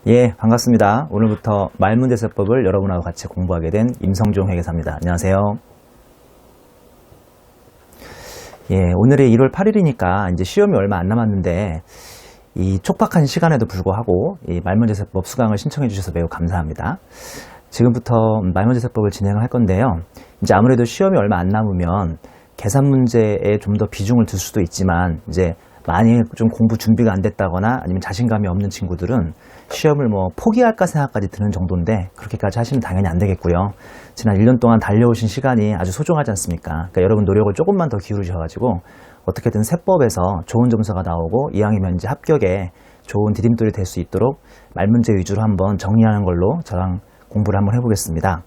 예, 반갑습니다. 오늘부터 말문제세법을 여러분하고 같이 공부하게 된 임성종 회계사입니다. 안녕하세요. 예, 오늘이 1월 8일이니까 이제 시험이 얼마 안 남았는데 이 촉박한 시간에도 불구하고 이 말문제세법 수강을 신청해 주셔서 매우 감사합니다. 지금부터 말문제세법을 진행을 할 건데요. 이제 아무래도 시험이 얼마 안 남으면 계산 문제에 좀 더 비중을 둘 수도 있지만 이제 많이 좀 공부 준비가 안 됐다거나 아니면 자신감이 없는 친구들은 시험을 포기할까 생각까지 드는 정도인데 그렇게까지 하시면 당연히 안 되겠고요. 지난 1년 동안 달려오신 시간이 아주 소중하지 않습니까? 그러니까 여러분 노력을 조금만 더 기울이셔가지고 어떻게든 세법에서 좋은 점수가 나오고 이왕이면 이제 합격에 좋은 디딤돌이 될 수 있도록 말문제 위주로 한번 정리하는 걸로 저랑 공부를 한번 해보겠습니다.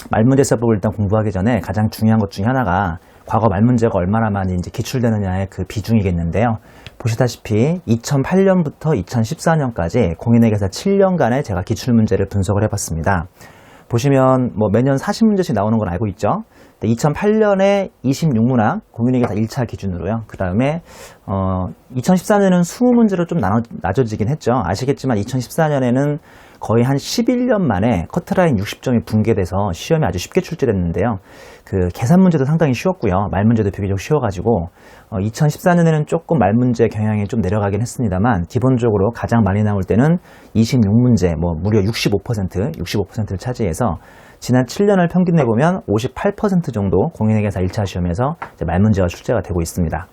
말문제 세법을 일단 공부하기 전에 가장 중요한 것 중에 하나가 과거 말문제가 얼마나 많이 이제 기출되느냐의 그 비중이겠는데요. 보시다시피 2008년부터 2014년까지 공인회계사 7년간의 제가 기출문제를 분석을 해봤습니다. 보시면 매년 40문제씩 나오는 건 알고 있죠. 2008년에 26문항 공인회계사 1차 기준으로요. 그 다음에 2014년에는 20문제로 좀 낮아지긴 했죠. 아시겠지만 2014년에는 거의 한 11년 만에 커트라인 60점이 붕괴돼서 시험이 아주 쉽게 출제됐는데요. 그 계산 문제도 상당히 쉬웠고요. 말 문제도 비교적 쉬워가지고 2014년에는 조금 말 문제 경향이 좀 내려가긴 했습니다만 기본적으로 가장 많이 나올 때는 26문제 무려 65%를 차지해서 지난 7년을 평균해보면 58% 정도 공인회계사 1차 시험에서 말 문제가 출제가 되고 있습니다.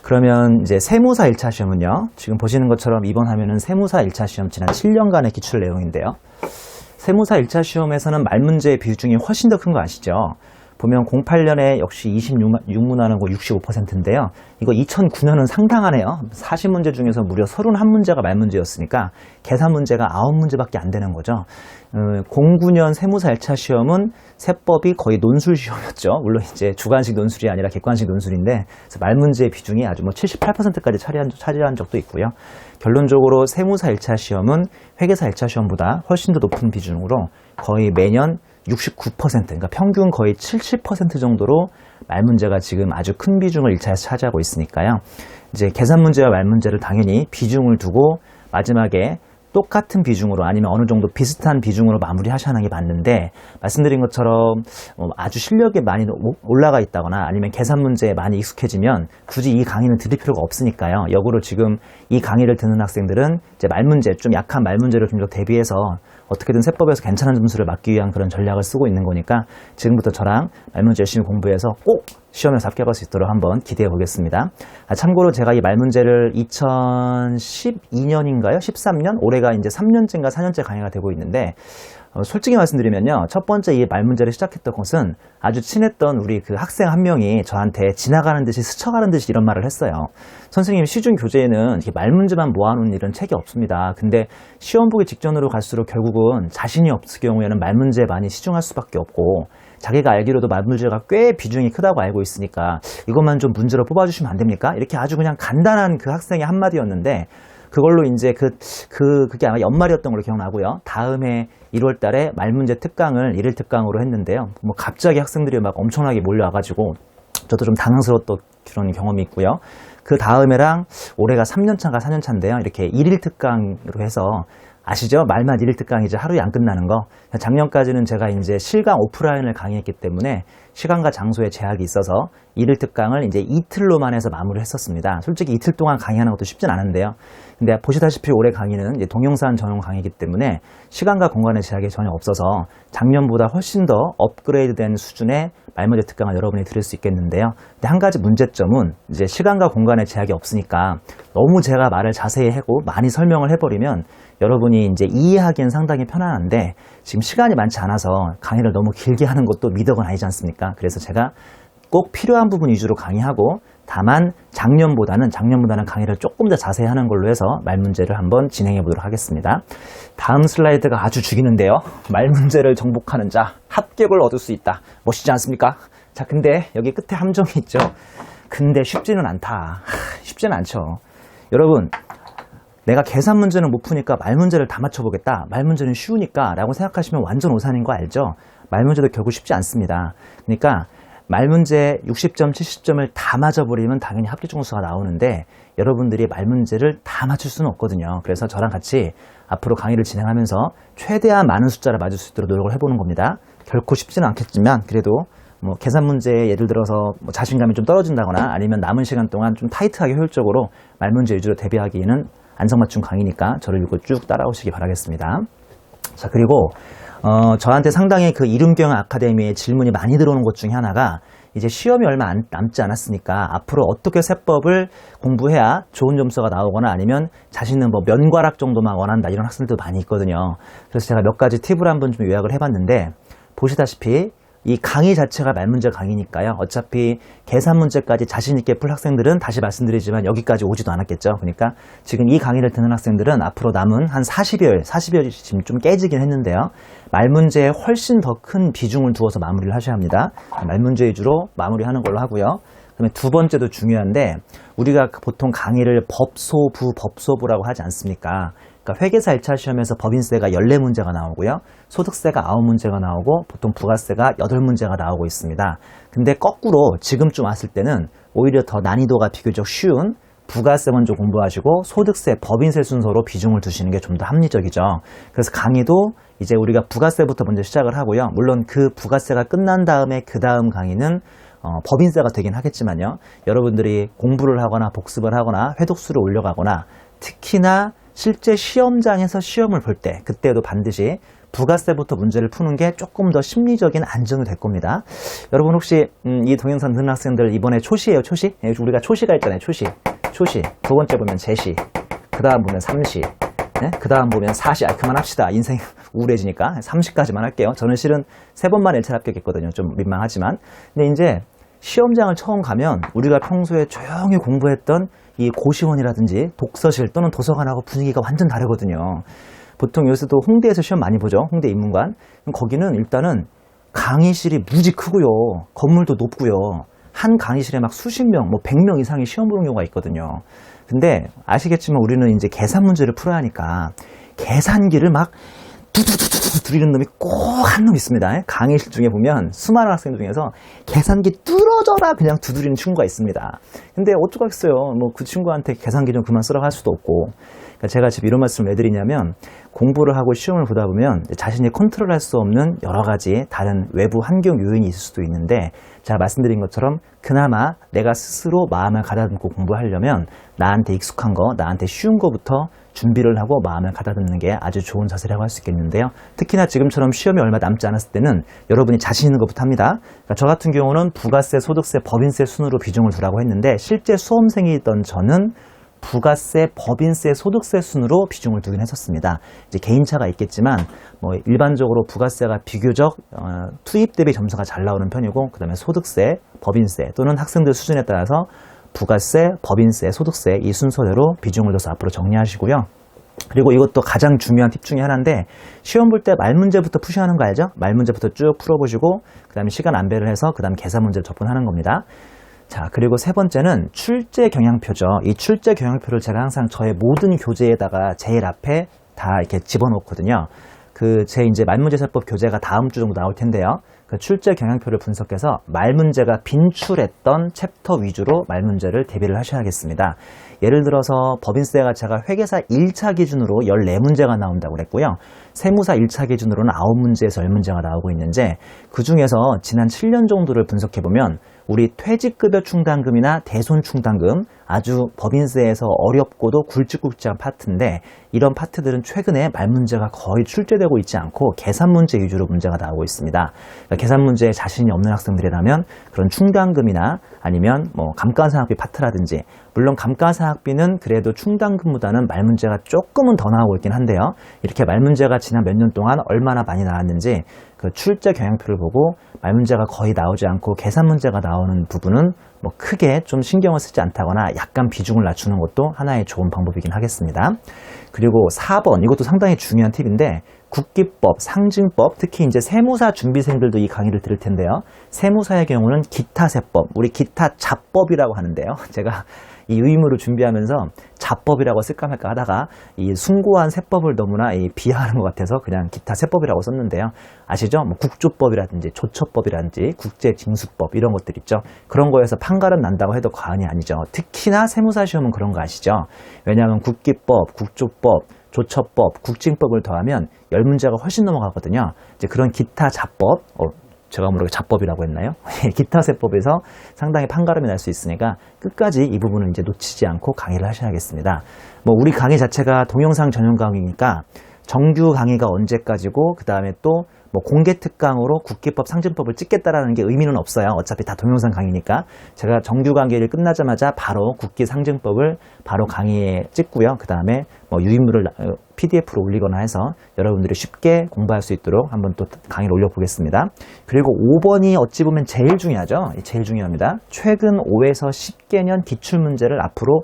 그러면 이제 세무사 1차 시험은요. 지금 보시는 것처럼 이번 화면은 세무사 1차 시험 지난 7년간의 기출 내용인데요. 세무사 1차 시험에서는 말 문제의 비중이 훨씬 더 큰 거 아시죠? 보면 08년에 역시 26문항하고 65%인데요. 이거 2009년은 상당하네요. 40문제 중에서 무려 31문제가 말문제였으니까 계산 문제가 9문제밖에 안 되는 거죠. 09년 세무사 1차 시험은 세법이 거의 논술 시험이었죠. 물론 이제 주관식 논술이 아니라 객관식 논술인데 말문제의 비중이 아주 78%까지 차지한 적도 있고요. 결론적으로 세무사 1차 시험은 회계사 1차 시험보다 훨씬 더 높은 비중으로 거의 매년 69%, 그러니까 평균 거의 70% 정도로 말 문제가 지금 아주 큰 비중을 1차에서 차지하고 있으니까요. 이제 계산 문제와 말 문제를 당연히 비중을 두고 마지막에 똑같은 비중으로 아니면 어느 정도 비슷한 비중으로 마무리하셔야 하는 게 맞는데 말씀드린 것처럼 아주 실력이 많이 올라가 있다거나 아니면 계산 문제에 많이 익숙해지면 굳이 이 강의는 들을 필요가 없으니까요. 역으로 지금 이 강의를 듣는 학생들은 이제 말 문제, 좀 약한 말 문제를 좀 더 대비해서 어떻게든 세법에서 괜찮은 점수를 맞기 위한 그런 전략을 쓰고 있는 거니까 지금부터 저랑 말 문제 열심히 공부해서 꼭 시험에서 합격할 수 있도록 한번 기대해 보겠습니다. 참고로 제가 이 말 문제를 2012년인가요? 13년? 올해가 이제 3년째인가 4년째 강의가 되고 있는데 솔직히 말씀드리면요. 첫 번째 이 말 문제를 시작했던 것은 아주 친했던 우리 그 학생 한 명이 저한테 지나가는 듯이 스쳐가는 듯이 이런 말을 했어요. 선생님 시중 교재에는 이렇게 말 문제만 모아놓은 이런 책이 없습니다. 근데 시험 보기 직전으로 갈수록 결국은 자신이 없을 경우에는 말 문제에 많이 치중할 수밖에 없고 자기가 알기로도 말 문제가 꽤 비중이 크다고 알고 있으니까 이것만 좀 문제로 뽑아주시면 안 됩니까? 이렇게 아주 그냥 간단한 그 학생의 한마디였는데 그걸로 이제 그게 아마 연말이었던 걸로 기억나고요. 다음해 1월 달에 말문제 특강을 1일 특강으로 했는데요. 갑자기 학생들이 막 엄청나게 몰려와가지고 저도 좀 당황스러웠던 그런 경험이 있고요. 그 다음에랑 올해가 3년차가 4년차인데요. 이렇게 1일 특강으로 해서 아시죠? 말만 1일 특강이지 하루에 안 끝나는 거. 작년까지는 제가 이제 실강 오프라인을 강의했기 때문에 시간과 장소에 제약이 있어서 1일 특강을 이제 이틀로만 해서 마무리를 했었습니다. 솔직히 이틀 동안 강의하는 것도 쉽진 않은데요. 근데 보시다시피 올해 강의는 이제 동영상 전용 강의이기 때문에 시간과 공간의 제약이 전혀 없어서 작년보다 훨씬 더 업그레이드된 수준의 말문제 특강을 여러분이 들을 수 있겠는데요. 근데 한 가지 문제점은 이제 시간과 공간의 제약이 없으니까 너무 제가 말을 자세히 하고 많이 설명을 해버리면 여러분이 이제 이해하기엔 상당히 편안한데 지금 시간이 많지 않아서 강의를 너무 길게 하는 것도 미덕은 아니지 않습니까? 그래서 제가 꼭 필요한 부분 위주로 강의하고 다만 작년보다는 강의를 조금 더 자세히 하는 걸로 해서 말 문제를 한번 진행해 보도록 하겠습니다. 다음 슬라이드가 아주 죽이는데요. 말 문제를 정복하는 자 합격을 얻을 수 있다. 멋있지 않습니까? 자, 근데 여기 끝에 함정이 있죠. 근데 쉽지는 않다. 쉽지는 않죠. 여러분, 내가 계산 문제는 못 푸니까 말 문제를 다 맞춰보겠다. 말 문제는 쉬우니까 라고 생각하시면 완전 오산인 거 알죠? 말 문제도 결국 쉽지 않습니다. 그러니까 말 문제 60점, 70점을 다 맞아버리면 당연히 합격 점수가 나오는데 여러분들이 말 문제를 다 맞출 수는 없거든요. 그래서 저랑 같이 앞으로 강의를 진행하면서 최대한 많은 숫자를 맞을 수 있도록 노력을 해보는 겁니다. 결코 쉽지는 않겠지만 그래도 뭐 계산 문제에 예를 들어서 뭐 자신감이 좀 떨어진다거나 아니면 남은 시간 동안 좀 타이트하게 효율적으로 말 문제 위주로 대비하기에는 안성맞춤 강의니까 저를 읽고 쭉 따라오시기 바라겠습니다. 자, 그리고 저한테 상당히 그 이름경 아카데미에 질문이 많이 들어오는 것 중에 하나가 이제 시험이 얼마 남지 않았으니까 앞으로 어떻게 세법을 공부해야 좋은 점수가 나오거나 아니면 자신은 뭐 면과락 정도만 원한다 이런 학생들도 많이 있거든요. 그래서 제가 몇 가지 팁을 한번 좀 요약을 해봤는데 보시다시피 이 강의 자체가 말문제 강의니까요. 어차피 계산 문제까지 자신 있게 풀 학생들은 다시 말씀드리지만 여기까지 오지도 않았겠죠. 그러니까 지금 이 강의를 듣는 학생들은 앞으로 남은 한 40여일 지금 좀 깨지긴 했는데요. 말문제에 훨씬 더 큰 비중을 두어서 마무리를 하셔야 합니다. 말문제 위주로 마무리하는 걸로 하고요. 그다음에 두 번째도 중요한데 우리가 보통 강의를 법소부라고 하지 않습니까? 그러니까 회계사 1차 시험에서 법인세가 14문제가 나오고요. 소득세가 9문제가 나오고 보통 부가세가 8문제가 나오고 있습니다. 근데 거꾸로 지금쯤 왔을 때는 오히려 더 난이도가 비교적 쉬운 부가세 먼저 공부하시고 소득세, 법인세 순서로 비중을 두시는 게 좀 더 합리적이죠. 그래서 강의도 이제 우리가 부가세부터 먼저 시작을 하고요. 물론 그 부가세가 끝난 다음에 그 다음 강의는 법인세가 되긴 하겠지만요. 여러분들이 공부를 하거나 복습을 하거나 회독수를 올려가거나 특히나 실제 시험장에서 시험을 볼 때 그때도 반드시 부가세부터 문제를 푸는 게 조금 더 심리적인 안정이 될 겁니다. 여러분 혹시 이 동영상 듣는 학생들 이번에 초시예요, 초시? 우리가 초시가 있잖아요, 초시. 두 번째 보면 제시, 그 다음 보면 삼시, 네? 그 다음 보면 사시. 그만합시다. 인생 우울해지니까 30까지만 할게요. 저는 실은 3번만 1차 합격했거든요. 좀 민망하지만. 근데 이제 시험장을 처음 가면 우리가 평소에 조용히 공부했던 이 고시원이라든지 독서실 또는 도서관하고 분위기가 완전 다르거든요. 보통 요새도 홍대에서 시험 많이 보죠. 홍대 인문관. 거기는 일단은 강의실이 무지 크고요. 건물도 높고요. 한 강의실에 막 수십 명, 뭐 100명 이상이 시험 보는 경우가 있거든요. 근데 아시겠지만 우리는 이제 계산 문제를 풀어야 하니까 계산기를 막 두두두두 두드리는 놈이 꼭 한 놈 있습니다. 강의실 중에 보면 수많은 학생들 중에서 계산기 뚫어져라 그냥 두드리는 친구가 있습니다. 근데 어쩌겠어요. 뭐 그 친구한테 계산기 좀 그만 쓰라고 할 수도 없고. 그러니까 제가 지금 이런 말씀을 왜 드리냐면 공부를 하고 시험을 보다 보면 자신이 컨트롤할 수 없는 여러 가지 다른 외부 환경 요인이 있을 수도 있는데 제가 말씀드린 것처럼 그나마 내가 스스로 마음을 가다듬고 공부하려면 나한테 익숙한 거, 나한테 쉬운 거부터 준비를 하고 마음을 가다듬는 게 아주 좋은 자세라고 할 수 있겠는데요. 특히나 지금처럼 시험이 얼마 남지 않았을 때는 여러분이 자신 있는 것부터 합니다. 그러니까 저 같은 경우는 부가세, 소득세, 법인세 순으로 비중을 두라고 했는데 실제 수험생이던 저는 부가세, 법인세, 소득세 순으로 비중을 두긴 했었습니다. 이제 개인차가 있겠지만 뭐 일반적으로 부가세가 비교적 투입 대비 점수가 잘 나오는 편이고 그 다음에 소득세, 법인세 또는 학생들 수준에 따라서 부가세, 법인세, 소득세 이 순서대로 비중을 둬서 앞으로 정리하시고요. 그리고 이것도 가장 중요한 팁 중에 하나인데 시험 볼 때 말 문제부터 푸셔야 하는 거 알죠? 말 문제부터 쭉 풀어보시고 그 다음에 시간 안배를 해서 그 다음 계산 문제를 접근하는 겁니다. 자, 그리고 세 번째는 출제 경향표죠. 이 출제 경향표를 제가 항상 저의 모든 교재에다가 제일 앞에 다 이렇게 집어넣거든요. 제 이제 말문제세법 교재가 다음 주 정도 나올 텐데요. 그 출제 경향표를 분석해서 말문제가 빈출했던 챕터 위주로 말문제를 대비를 하셔야겠습니다. 예를 들어서 법인세가 제가 회계사 1차 기준으로 14문제가 나온다고 그랬고요. 세무사 1차 기준으로는 9문제에서 10문제가 나오고 있는데 그 중에서 지난 7년 정도를 분석해보면 우리 퇴직급여 충당금이나 대손 충당금 아주 법인세에서 어렵고도 굵직굵직한 파트인데 이런 파트들은 최근에 말문제가 거의 출제되고 있지 않고 계산 문제 위주로 문제가 나오고 있습니다. 그러니까 계산 문제에 자신이 없는 학생들이라면 그런 충당금이나 아니면 뭐 감가상각비 파트라든지 물론 감가상각비는 그래도 충당금보다는 말문제가 조금은 더 나오고 있긴 한데요. 이렇게 말문제가 지난 몇 년 동안 얼마나 많이 나왔는지 그 출제 경향표를 보고 말문제가 거의 나오지 않고 계산 문제가 나오는 부분은 뭐 크게 좀 신경을 쓰지 않다거나 약간 비중을 낮추는 것도 하나의 좋은 방법이긴 하겠습니다. 그리고 4번 이것도 상당히 중요한 팁인데 국기법, 상징법, 특히 이제 세무사 준비생들도 이 강의를 들을 텐데요. 세무사의 경우는 기타세법, 우리 기타 잡법이라고 하는데요. 제가 이 유의무를 준비하면서 자법이라고 쓸까 말까 하다가 이 숭고한 세법을 너무나 비하하는 것 같아서 그냥 기타 세법이라고 썼는데요. 아시죠? 뭐 국조법이라든지 조처법이라든지 국제징수법 이런 것들 있죠. 그런 거에서 판가름 난다고 해도 과언이 아니죠. 특히나 세무사 시험은 그런 거 아시죠? 왜냐하면 국기법, 국조법, 조처법, 국징법을 더하면 10문제가 훨씬 넘어가거든요. 이제 그런 기타 자법, 제가 모르게 자법이라고 했나요? 기타 세법에서 상당히 판가름이 날 수 있으니까 끝까지 이 부분은 이제 놓치지 않고 강의를 하셔야겠습니다. 뭐 우리 강의 자체가 동영상 전용 강의니까 정규 강의가 언제까지고 그 다음에 또 뭐 공개 특강으로 국기법, 상징법을 찍겠다라는 게 의미는 없어요. 어차피 다 동영상 강의니까 제가 정규 강의를 끝나자마자 바로 국기, 상징법을 바로 강의에 찍고요. 그 다음에 뭐 유인물을 PDF로 올리거나 해서 여러분들이 쉽게 공부할 수 있도록 한번 또 강의를 올려보겠습니다. 그리고 5번이 어찌 보면 제일 중요하죠. 제일 중요합니다. 최근 5에서 10개년 기출문제를 앞으로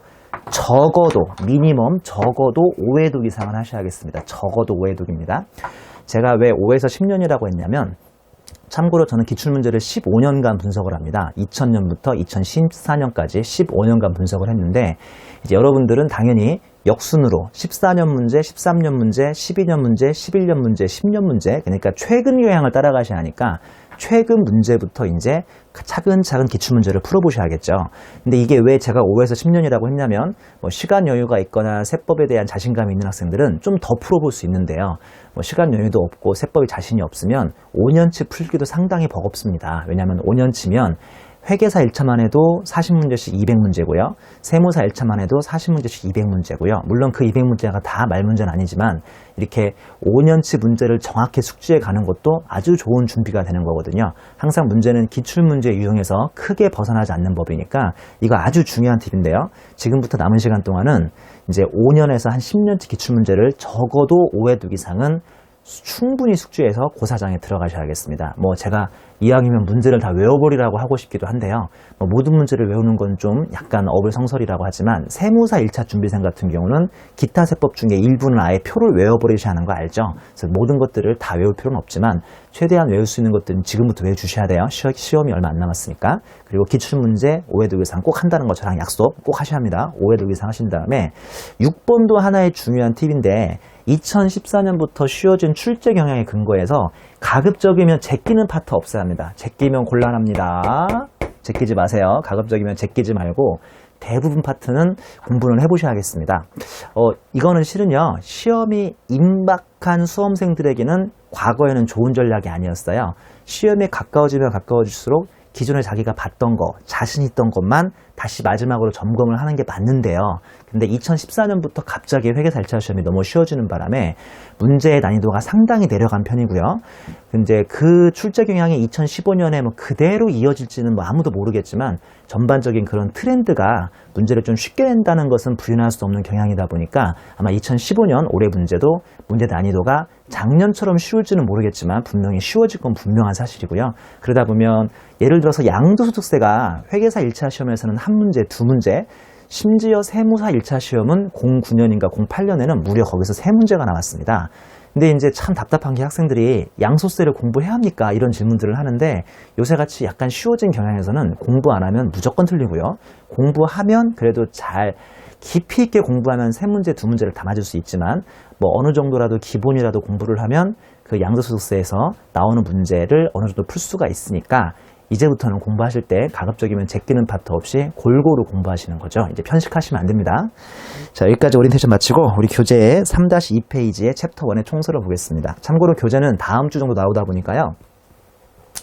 적어도 미니멈 적어도 5회독 이상은 하셔야겠습니다. 적어도 5회독입니다. 제가 왜 5에서 10년이라고 했냐면 참고로 저는 기출문제를 15년간 분석을 합니다. 2000년부터 2014년까지 15년간 분석을 했는데 이제 여러분들은 당연히 역순으로 14년 문제, 13년 문제, 12년 문제, 11년 문제, 10년 문제 그러니까 최근 요양을 따라가셔야 하니까 최근 문제부터 이제 차근차근 기출문제를 풀어보셔야겠죠. 근데 이게 왜 제가 5에서 10년이라고 했냐면 뭐 시간 여유가 있거나 세법에 대한 자신감이 있는 학생들은 좀 더 풀어볼 수 있는데요. 뭐 시간 여유도 없고 세법에 자신이 없으면 5년치 풀기도 상당히 버겁습니다. 왜냐하면 5년치면 회계사 1차만 해도 40문제씩 200문제고요. 세무사 1차만 해도 40문제씩 200문제고요. 물론 그 200문제가 다 말문제는 아니지만 이렇게 5년치 문제를 정확히 숙지해 가는 것도 아주 좋은 준비가 되는 거거든요. 항상 문제는 기출문제 유형에서 크게 벗어나지 않는 법이니까 이거 아주 중요한 팁인데요. 지금부터 남은 시간 동안은 이제 5년에서 한 10년치 기출문제를 적어도 5회독 이상은 충분히 숙지해서 고사장에 들어가셔야겠습니다. 뭐 제가 이왕이면 문제를 다 외워버리라고 하고 싶기도 한데요. 뭐 모든 문제를 외우는 건 좀 약간 어불성설이라고 하지만 세무사 1차 준비생 같은 경우는 기타 세법 중에 일부는 아예 표를 외워버리셔야 하는 거 알죠? 그래서 모든 것들을 다 외울 필요는 없지만 최대한 외울 수 있는 것들은 지금부터 외워주셔야 돼요. 시험이 얼마 안 남았으니까. 그리고 기출문제 5회독 이상 꼭 한다는 거 저랑 약속 꼭 하셔야 합니다. 5회독 이상 하신 다음에 6번도 하나의 중요한 팁인데 2014년부터 쉬워진 출제 경향에 근거해서 가급적이면 제끼는 파트 없어야 합니다. 제끼면 곤란합니다. 제끼지 마세요. 가급적이면 제끼지 말고 대부분 파트는 공부를 해보셔야겠습니다. 이거는 실은요. 시험이 임박한 수험생들에게는 과거에는 좋은 전략이 아니었어요. 시험에 가까워지면 가까워질수록 기존에 자기가 봤던 거, 자신 있던 것만 다시 마지막으로 점검을 하는 게 맞는데요. 근데 2014년부터 갑자기 회계사 1차 시험이 너무 쉬워지는 바람에 문제의 난이도가 상당히 내려간 편이고요. 근데 그 출제 경향이 2015년에 뭐 그대로 이어질지는 뭐 아무도 모르겠지만 전반적인 그런 트렌드가 문제를 좀 쉽게 낸다는 것은 부인할 수 없는 경향이다 보니까 아마 2015년 올해 문제도 문제 난이도가 작년처럼 쉬울지는 모르겠지만 분명히 쉬워질 건 분명한 사실이고요. 그러다 보면 예를 들어서 양도소득세가 회계사 1차 시험에서는 한 문제, 두 문제, 심지어 세무사 1차 시험은 08년인가 08년에는 무려 거기서 세 문제가 나왔습니다. 근데 이제 참 답답한 게 학생들이 양소세를 공부해야 합니까? 이런 질문들을 하는데 요새같이 약간 쉬워진 경향에서는 공부 안 하면 무조건 틀리고요. 공부하면 그래도 잘 깊이 있게 공부하면 세 문제, 두 문제를 다 맞을 수 있지만 뭐 어느 정도라도 기본이라도 공부를 하면 그 양도소득세에서 나오는 문제를 어느 정도 풀 수가 있으니까 이제부터는 공부하실 때 가급적이면 제끼는 파트 없이 골고루 공부하시는 거죠. 이제 편식하시면 안 됩니다. 자, 여기까지 오리엔테이션 마치고 우리 교재의 3-2페이지의 챕터 1의 총서를 보겠습니다. 참고로 교재는 다음 주 정도 나오다 보니까요.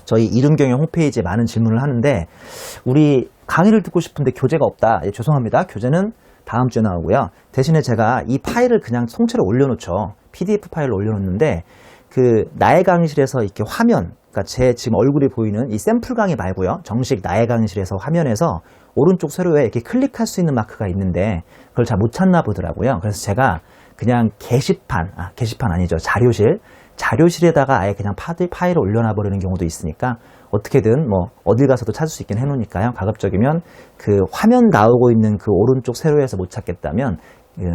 저희 이름경영 홈페이지에 많은 질문을 하는데 우리 강의를 듣고 싶은데 교재가 없다. 예, 죄송합니다. 교재는 다음 주에 나오고요. 대신에 제가 이 파일을 그냥 통째로 올려놓죠. PDF 파일을 올려놓는데 그 나의 강의실에서 이렇게 화면, 그러니까 제 지금 얼굴이 보이는 이 샘플 강의 말고요. 정식 나의 강의실에서 화면에서 오른쪽 세로에 이렇게 클릭할 수 있는 마크가 있는데 그걸 잘 못 찾나 보더라고요. 그래서 제가 그냥 게시판 아니죠. 자료실에다가 아예 그냥 파일을 올려놔 버리는 경우도 있으니까 어떻게든 뭐 어딜 가서도 찾을 수 있긴 해놓으니까요. 가급적이면 그 화면 나오고 있는 그 오른쪽 세로에서 못 찾겠다면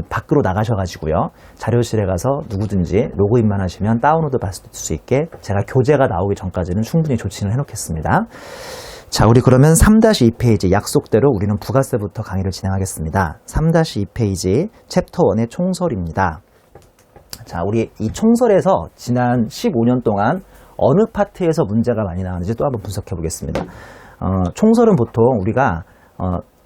밖으로 나가셔가지고요. 자료실에 가서 누구든지 로그인만 하시면 다운로드 받을 수 있게 제가 교재가 나오기 전까지는 충분히 조치를 해놓겠습니다. 자, 우리 그러면 3-2페이지 약속대로 우리는 부가세부터 강의를 진행하겠습니다. 3-2페이지 챕터 1의 총설입니다. 자, 우리 이 총설에서 지난 15년 동안 어느 파트에서 문제가 많이 나왔는지 또 한번 분석해 보겠습니다. 총설은 보통 우리가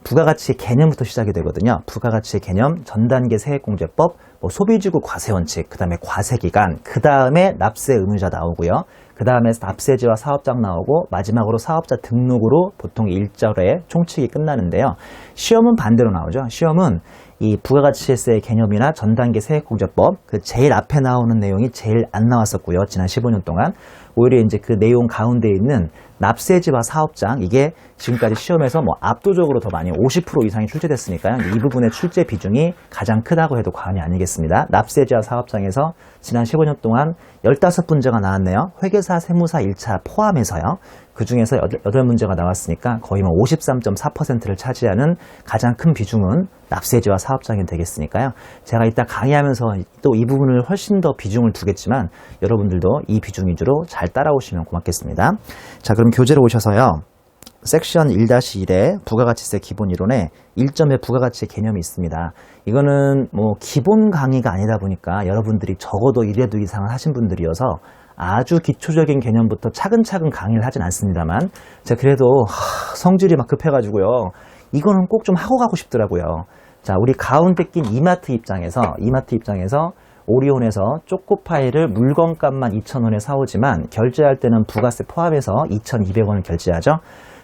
부가가치의 개념부터 시작이 되거든요. 부가가치의 개념, 전단계 세액공제법, 소비지구 과세원칙, 그 다음에 과세기간, 그 다음에 납세 의무자 나오고요. 그 다음에 납세지와 사업장 나오고 마지막으로 사업자 등록으로 보통 1절에 총칙이 끝나는데요. 시험은 반대로 나오죠. 시험은 이 부가가치세의 개념이나 전단계 세액공제법 그 제일 앞에 나오는 내용이 제일 안 나왔었고요. 지난 15년 동안 오히려 이제 그 내용 가운데 있는 납세지와 사업장 이게 지금까지 시험에서 압도적으로 더 많이 50% 이상이 출제됐으니까요. 이 부분의 출제 비중이 가장 크다고 해도 과언이 아니겠습니다. 납세지와 사업장에서 지난 15년 동안 15문제가 나왔네요. 회계사, 세무사 1차 포함해서요. 그 중에서 8문제가 나왔으니까 거의 53.4%를 차지하는 가장 큰 비중은 납세지와 사업장이 되겠으니까요. 제가 이따 강의하면서 또 이 부분을 훨씬 더 비중을 두겠지만 여러분들도 이 비중 위주로 잘 따라오시면 고맙겠습니다. 자, 그럼 교재로 오셔서요. 섹션 1-1의 부가가치세 기본이론에 1점의 부가가치의 개념이 있습니다. 이거는 기본 강의가 아니다 보니까 여러분들이 적어도 1회도 이상을 하신 분들이어서 아주 기초적인 개념부터 차근차근 강의를 하진 않습니다만 제가 그래도 성질이 막 급해가지고요. 이거는 꼭 좀 하고 가고 싶더라고요. 자, 우리 가운데 낀 이마트 입장에서 오리온에서 초코파이를 물건값만 2,000원에 사오지만 결제할 때는 부가세 포함해서 2,200원을 결제하죠.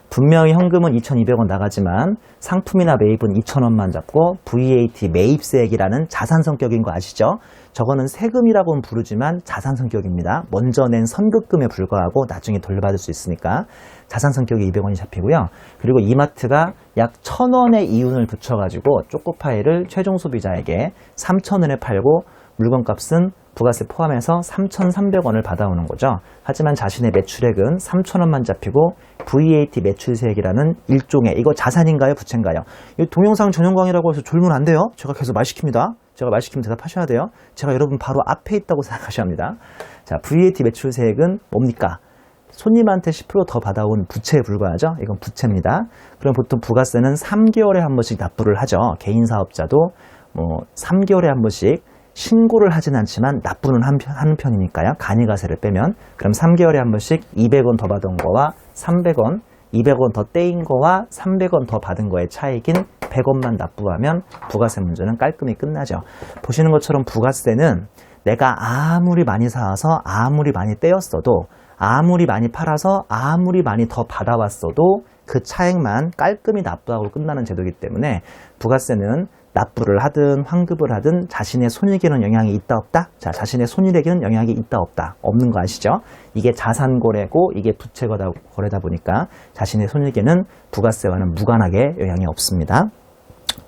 분명히 현금은 2,200원 나가지만 상품이나 매입은 2,000원만 잡고 VAT 매입세액이라는 자산 성격인 거 아시죠? 저거는 세금이라고는 부르지만 자산 성격입니다. 먼저 낸 선급금에 불과하고 나중에 돌려받을 수 있으니까 자산 성격이 200원이 잡히고요. 그리고 이마트가 약 1,000원의 이윤을 붙여가지고 초코파이를 최종 소비자에게 3,000원에 팔고 물건값은 부가세 포함해서 3,300원을 받아오는 거죠. 하지만 자신의 매출액은 3,000원만 잡히고 VAT 매출세액이라는 일종의 이거 자산인가요? 부채인가요? 이 동영상 전용 강의라고 해서 졸면 안 돼요. 제가 계속 말 시킵니다. 제가 말 시키면 대답하셔야 돼요. 제가 여러분 바로 앞에 있다고 생각하셔야 합니다. 자, VAT 매출세액은 뭡니까? 손님한테 10% 더 받아온 부채에 불과하죠. 이건 부채입니다. 그럼 보통 부가세는 3개월에 한 번씩 납부를 하죠. 개인 사업자도 3개월에 한 번씩 신고를 하진 않지만 납부는 하는 편이니까요. 간이가세를 빼면 그럼 3개월에 한 번씩 200원 더 받은 거와 300원 200원 더 떼인 거와 300원 더 받은 거의 차익인 100원만 납부하면 부가세 문제는 깔끔히 끝나죠. 보시는 것처럼 부가세는 내가 아무리 많이 사와서 아무리 많이 떼었어도 아무리 많이 팔아서 아무리 많이 더 받아왔어도 그 차액만 깔끔히 납부하고 끝나는 제도이기 때문에 부가세는 납부를 하든 환급을 하든 자신의 손익에는 영향이 있다 없다? 자, 자신의 손익에는 영향이 있다 없다? 없는 거 아시죠? 이게 자산거래고 이게 부채거래다 보니까 자신의 손익에는 부가세와는 무관하게 영향이 없습니다.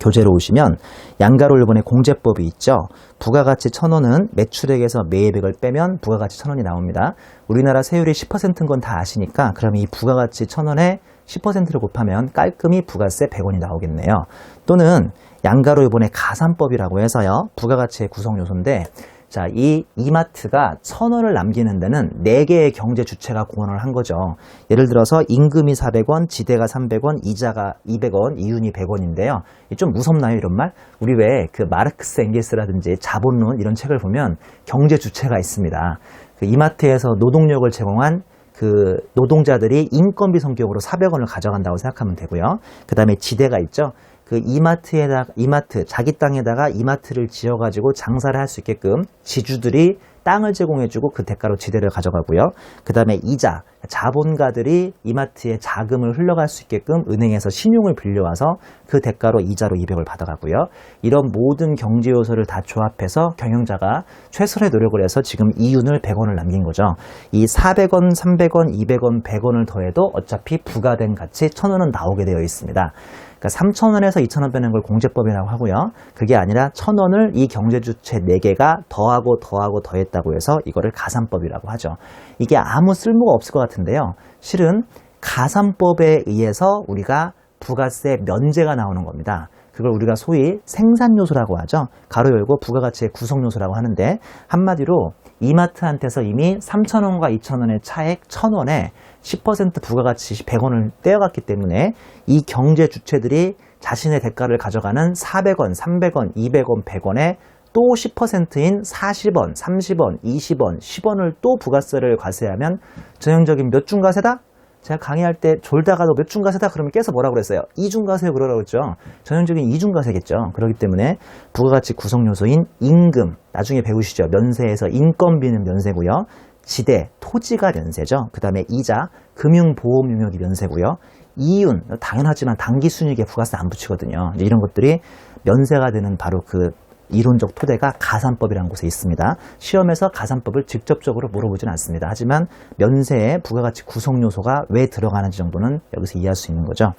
교재로 오시면 양가로 일본의 공제법이 있죠. 부가가치 1,000원은 매출액에서 매입액을 빼면 부가가치 1,000원이 나옵니다. 우리나라 세율이 10%인 건 다 아시니까 그럼 이 부가가치 1,000원에 10%를 곱하면 깔끔히 부가세 100원이 나오겠네요. 또는 양가로 일본의 가산법이라고 해서요. 부가가치의 구성 요소인데 자, 이 이마트가 1,000원을 남기는 데는 4개의 경제 주체가 공헌을 한 거죠. 예를 들어서 임금이 400원, 지대가 300원, 이자가 200원, 이윤이 100원인데요. 좀 무섭나요, 이런 말? 우리 왜 그 마르크스 엥겔스라든지 자본론 이런 책을 보면 경제 주체가 있습니다. 그 이마트에서 노동력을 제공한 그 노동자들이 인건비 성격으로 400원을 가져간다고 생각하면 되고요. 그 다음에 지대가 있죠. 그 이마트, 자기 땅에다가 이마트를 지어가지고 장사를 할 수 있게끔 지주들이 땅을 제공해주고 그 대가로 지대를 가져가고요. 그 다음에 이자, 자본가들이 이마트에 자금을 흘러갈 수 있게끔 은행에서 신용을 빌려와서 그 대가로 이자로 200을 받아가고요. 이런 모든 경제 요소를 다 조합해서 경영자가 최선의 노력을 해서 지금 이윤을 100원을 남긴 거죠. 이 400원, 300원, 200원, 100원을 더해도 어차피 부과된 가치 1,000원은 나오게 되어 있습니다. 그러니까 3,000원에서 2,000원 빼는 걸 공제법이라고 하고요. 그게 아니라 1,000원을 이 경제주체 4개가 더하고 더했다고 해서 이거를 가산법이라고 하죠. 이게 아무 쓸모가 없을 것 같은데요. 실은 가산법에 의해서 우리가 부가세 면제가 나오는 겁니다. 그걸 우리가 소위 생산요소라고 하죠. 가로 열고 부가가치의 구성요소라고 하는데, 한마디로 이마트한테서 이미 3,000원과 2,000원의 차액 1,000원에 10% 부가가치 100원을 떼어갔기 때문에 이 경제 주체들이 자신의 대가를 가져가는 400원, 300원, 200원, 100원에 또 10%인 40원, 30원, 20원, 10원을 또 부가세를 과세하면 전형적인 몇 중과세다? 제가 강의할 때 졸다가도 몇 중과세다? 그러면 깨서 뭐라고 그랬어요? 이중과세 그러라고 했죠. 전형적인 이중과세겠죠. 그렇기 때문에 부가가치 구성요소인 임금, 나중에 배우시죠. 면세에서 인건비는 면세고요. 지대, 토지가 면세죠. 그 다음에 이자, 금융보험 용역이 면세고요. 이윤, 당연하지만 당기순이익에 부가세 안 붙이거든요. 이제 이런 것들이 면세가 되는 바로 그 이론적 토대가 가산법이라는 곳에 있습니다. 시험에서 가산법을 직접적으로 물어보진 않습니다. 하지만 면세에 부가가치 구성요소가 왜 들어가는지 정도는 여기서 이해할 수 있는 거죠.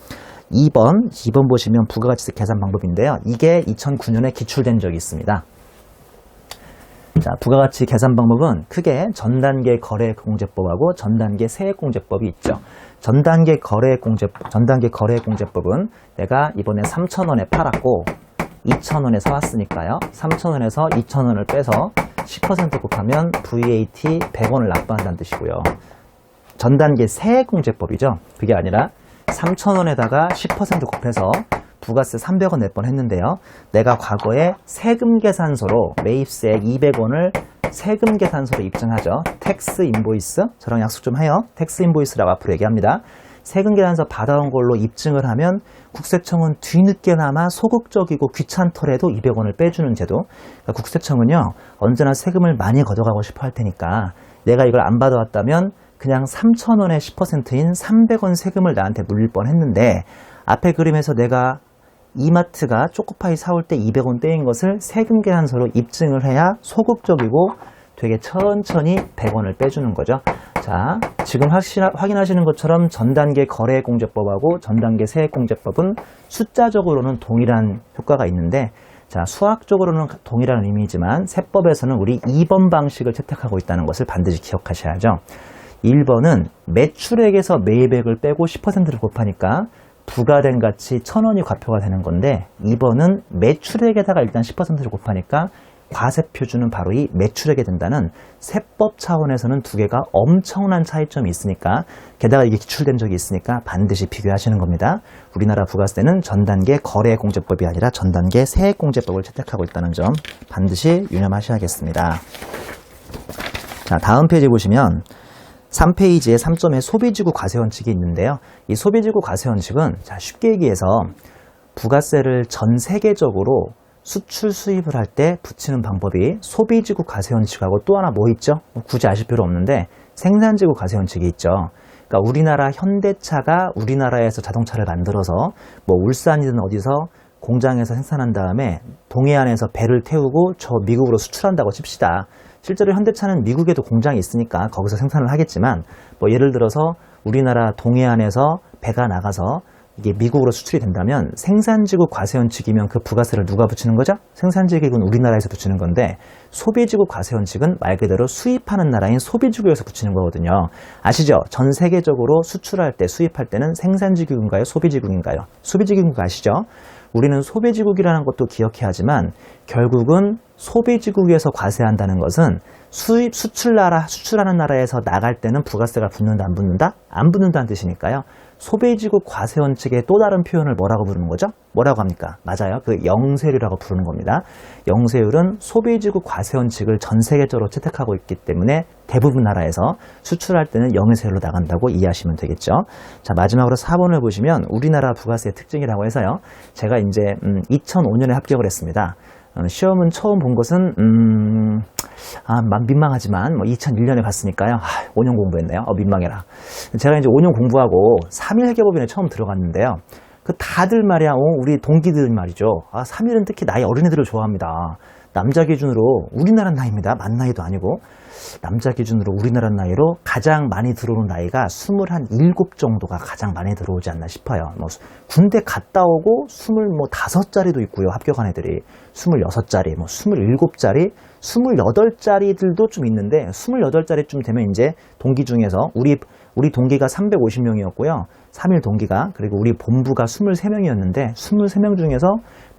2번 보시면 부가가치세 계산 방법인데요. 이게 2009년에 기출된 적이 있습니다. 자, 부가가치 계산 방법은 크게 전단계 거래공제법하고 전단계 세액공제법이 있죠. 전단계 거래공제법은 내가 이번에 3,000원에 팔았고 2,000원에 사왔으니까요. 3,000원에서 2,000원을 빼서 10% 곱하면 VAT 100원을 납부한다는 뜻이고요. 전단계 세액공제법이죠. 그게 아니라 3,000원에다가 10% 곱해서 부가세 300원 낼 뻔했는데요. 내가 과거에 세금 계산서로 매입세액 200원을 세금 계산서로 입증하죠. 텍스 인보이스, 저랑 약속 좀 해요. 텍스 인보이스라고 앞으로 얘기합니다. 세금 계산서 받아온 걸로 입증을 하면 국세청은 뒤늦게나마 소극적이고 귀찮더라도 200원을 빼주는 제도. 그러니까 국세청은요, 언제나 세금을 많이 걷어가고 싶어 할 테니까 내가 이걸 안 받아왔다면 그냥 3,000원의 10%인 300원 세금을 나한테 물릴 뻔했는데, 앞에 그림에서 내가 이마트가 초코파이 사올 때 200원 떼인 것을 세금 계산서로 입증을 해야 소극적이고 되게 천천히 100원을 빼주는 거죠. 자, 지금 확인하시는 것처럼 전단계 거래공제법하고 전단계 세액공제법은 숫자적으로는 동일한 효과가 있는데, 자, 수학적으로는 동일한 의미이지만 세법에서는 우리 2번 방식을 채택하고 있다는 것을 반드시 기억하셔야죠. 1번은 매출액에서 매입액을 빼고 10%를 곱하니까 부과된 가치 1,000원이 과표가 되는 건데, 2번은 매출액에다가 일단 10%를 곱하니까 과세 표준은 바로 이 매출액에 된다는 세법 차원에서는 두 개가 엄청난 차이점이 있으니까, 게다가 이게 기출된 적이 있으니까 반드시 비교하시는 겁니다. 우리나라 부가세는 전단계 거래공제법이 아니라 전단계 세액공제법을 채택하고 있다는 점 반드시 유념하셔야겠습니다. 자, 다음 페이지 보시면 3페이지에 3점의 소비지구 과세원칙이 있는데요. 이 소비지구 과세원칙은, 자, 쉽게 얘기해서 부가세를 전 세계적으로 수출 수입을 할 때 붙이는 방법이 소비지구 과세원칙하고 또 하나 뭐 있죠? 굳이 아실 필요 없는데 생산지구 과세원칙이 있죠. 그러니까 우리나라 현대차가 우리나라에서 자동차를 만들어서 뭐 울산이든 어디서 공장에서 생산한 다음에 동해안에서 배를 태우고 저 미국으로 수출한다고 칩시다. 실제로 현대차는 미국에도 공장이 있으니까 거기서 생산을 하겠지만, 뭐 예를 들어서 우리나라 동해안에서 배가 나가서 이게 미국으로 수출이 된다면 생산지구 과세원칙이면 그 부가세를 누가 붙이는 거죠? 생산지구는 우리나라에서 붙이는 건데, 소비지구 과세원칙은 말 그대로 수입하는 나라인 소비지구에서 붙이는 거거든요. 아시죠? 전 세계적으로 수출할 때, 수입할 때는 생산지구인가요? 소비지구인가요? 소비지구인 거 아시죠? 우리는 소비지국이라는 것도 기억해야 하지만 결국은 소비지국에서 과세한다는 것은 수출하는 나라에서 나갈 때는 부가세가 붙는다, 안 붙는다? 안 붙는다는 뜻이니까요. 소비지국 과세원칙의 또 다른 표현을 뭐라고 부르는 거죠? 뭐라고 합니까? 맞아요. 그 영세율이라고 부르는 겁니다. 영세율은 소비지국 과세원칙을 전 세계적으로 채택하고 있기 때문에 대부분 나라에서 수출할 때는 영세율로 나간다고 이해하시면 되겠죠. 자, 마지막으로 4번을 보시면 우리나라 부가세의 특징이라고 해서요. 제가 이제 2005년에 합격을 했습니다. 시험은 처음 본 것은 민망하지만 2001년에 봤으니까요. 5년 공부했네요. 민망해라. 제가 이제 5년 공부하고 3일 회계법인에 처음 들어갔는데요. 그 다들 말이야, 우리 동기들 말이죠. 3일은 특히 나이 어린 애들을 좋아합니다. 남자 기준으로 우리나라 나이입니다. 만 나이도 아니고. 남자 기준으로 우리나라 나이로 가장 많이 들어오는 나이가 27 정도가 가장 많이 들어오지 않나 싶어요. 군대 갔다 오고 25짜리도 있고요. 합격한 애들이 26짜리, 27짜리, 28짜리들도 좀 있는데 28짜리쯤 되면 이제 동기 중에서 우리 동기가 350명이었고요. 3일 동기가. 그리고 우리 본부가 23명이었는데 23명 중에서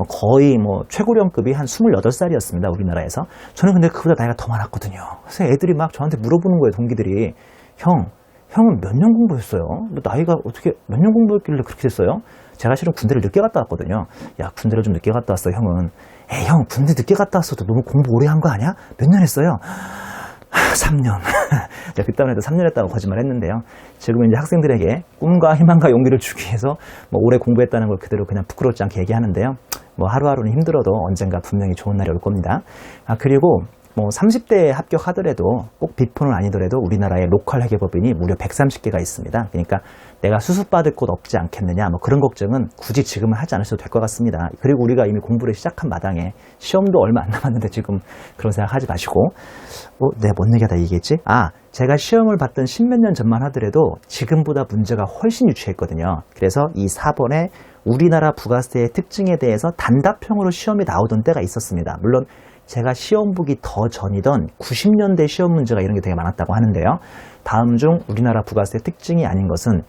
거의 최고령급이 한 28살이었습니다. 우리나라에서. 저는 근데 그보다 나이가 더 많았거든요. 그래서 애들이 막 저한테 물어보는 거예요. 동기들이. 형은 몇 년 공부했어요? 나이가 어떻게 몇 년 공부했길래 그렇게 됐어요? 제가 실은 군대를 늦게 갔다 왔거든요. 야, 군대를 좀 늦게 갔다 왔어, 형은. 에이, 형, 군대 늦게 갔다 왔어도 너무 공부 오래 한 거 아니야? 몇 년 했어요? 3년. 제가 그때만 해도 3년 했다고 거짓말 했는데요. 지금은 이제 학생들에게 꿈과 희망과 용기를 주기 위해서 오래 공부했다는 걸 그대로 그냥 부끄럽지 않게 얘기하는데요. 하루하루는 힘들어도 언젠가 분명히 좋은 날이 올 겁니다. 그리고 30대에 합격하더라도 꼭 빅4는 아니더라도 우리나라의 로컬 회계법인이 무려 130개가 있습니다. 그러니까 내가 수습받을 곳 없지 않겠느냐 그런 걱정은 굳이 지금은 하지 않으셔도 될 것 같습니다. 그리고 우리가 이미 공부를 시작한 마당에 시험도 얼마 안 남았는데 지금 그런 생각 하지 마시고 내가 뭔 얘기하다 얘기했지? 제가 시험을 봤던 10몇 년 전만 하더라도 지금보다 문제가 훨씬 유치했거든요. 그래서 이 4번에 우리나라 부가세의 특징에 대해서 단답형으로 시험이 나오던 때가 있었습니다. 물론 제가 시험 보기 더 전이던 90년대 시험 문제가 이런 게 되게 많았다고 하는데요. 다음 중 우리나라 부가세 특징이 아닌 것은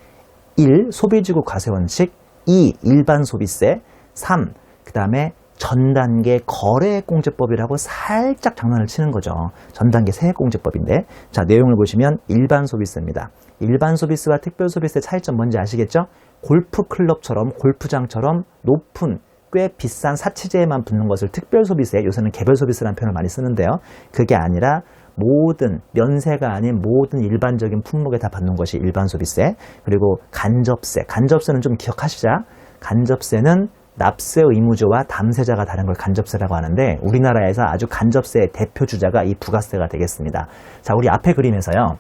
1. 소비지구 과세 원칙, 2. 일반 소비세, 3. 그 다음에 전단계 거래액공제법이라고 살짝 장난을 치는 거죠. 전단계 세액공제법인데, 자, 내용을 보시면 일반 소비세입니다. 일반 소비세와 특별 소비세 차이점 뭔지 아시겠죠? 골프클럽처럼 골프장처럼 높은 꽤 비싼 사치제에만 붙는 것을 특별 소비세, 요새는 개별 소비세라는 표현을 많이 쓰는데요. 그게 아니라 모든 면세가 아닌 모든 일반적인 품목에 다 받는 것이 일반 소비세. 그리고 간접세, 간접세는 좀 기억하시자. 간접세는 납세 의무자와 담세자가 다른 걸 간접세라고 하는데 우리나라에서 아주 간접세의 대표 주자가 이 부가세가 되겠습니다. 자, 우리 앞에 그림에서요.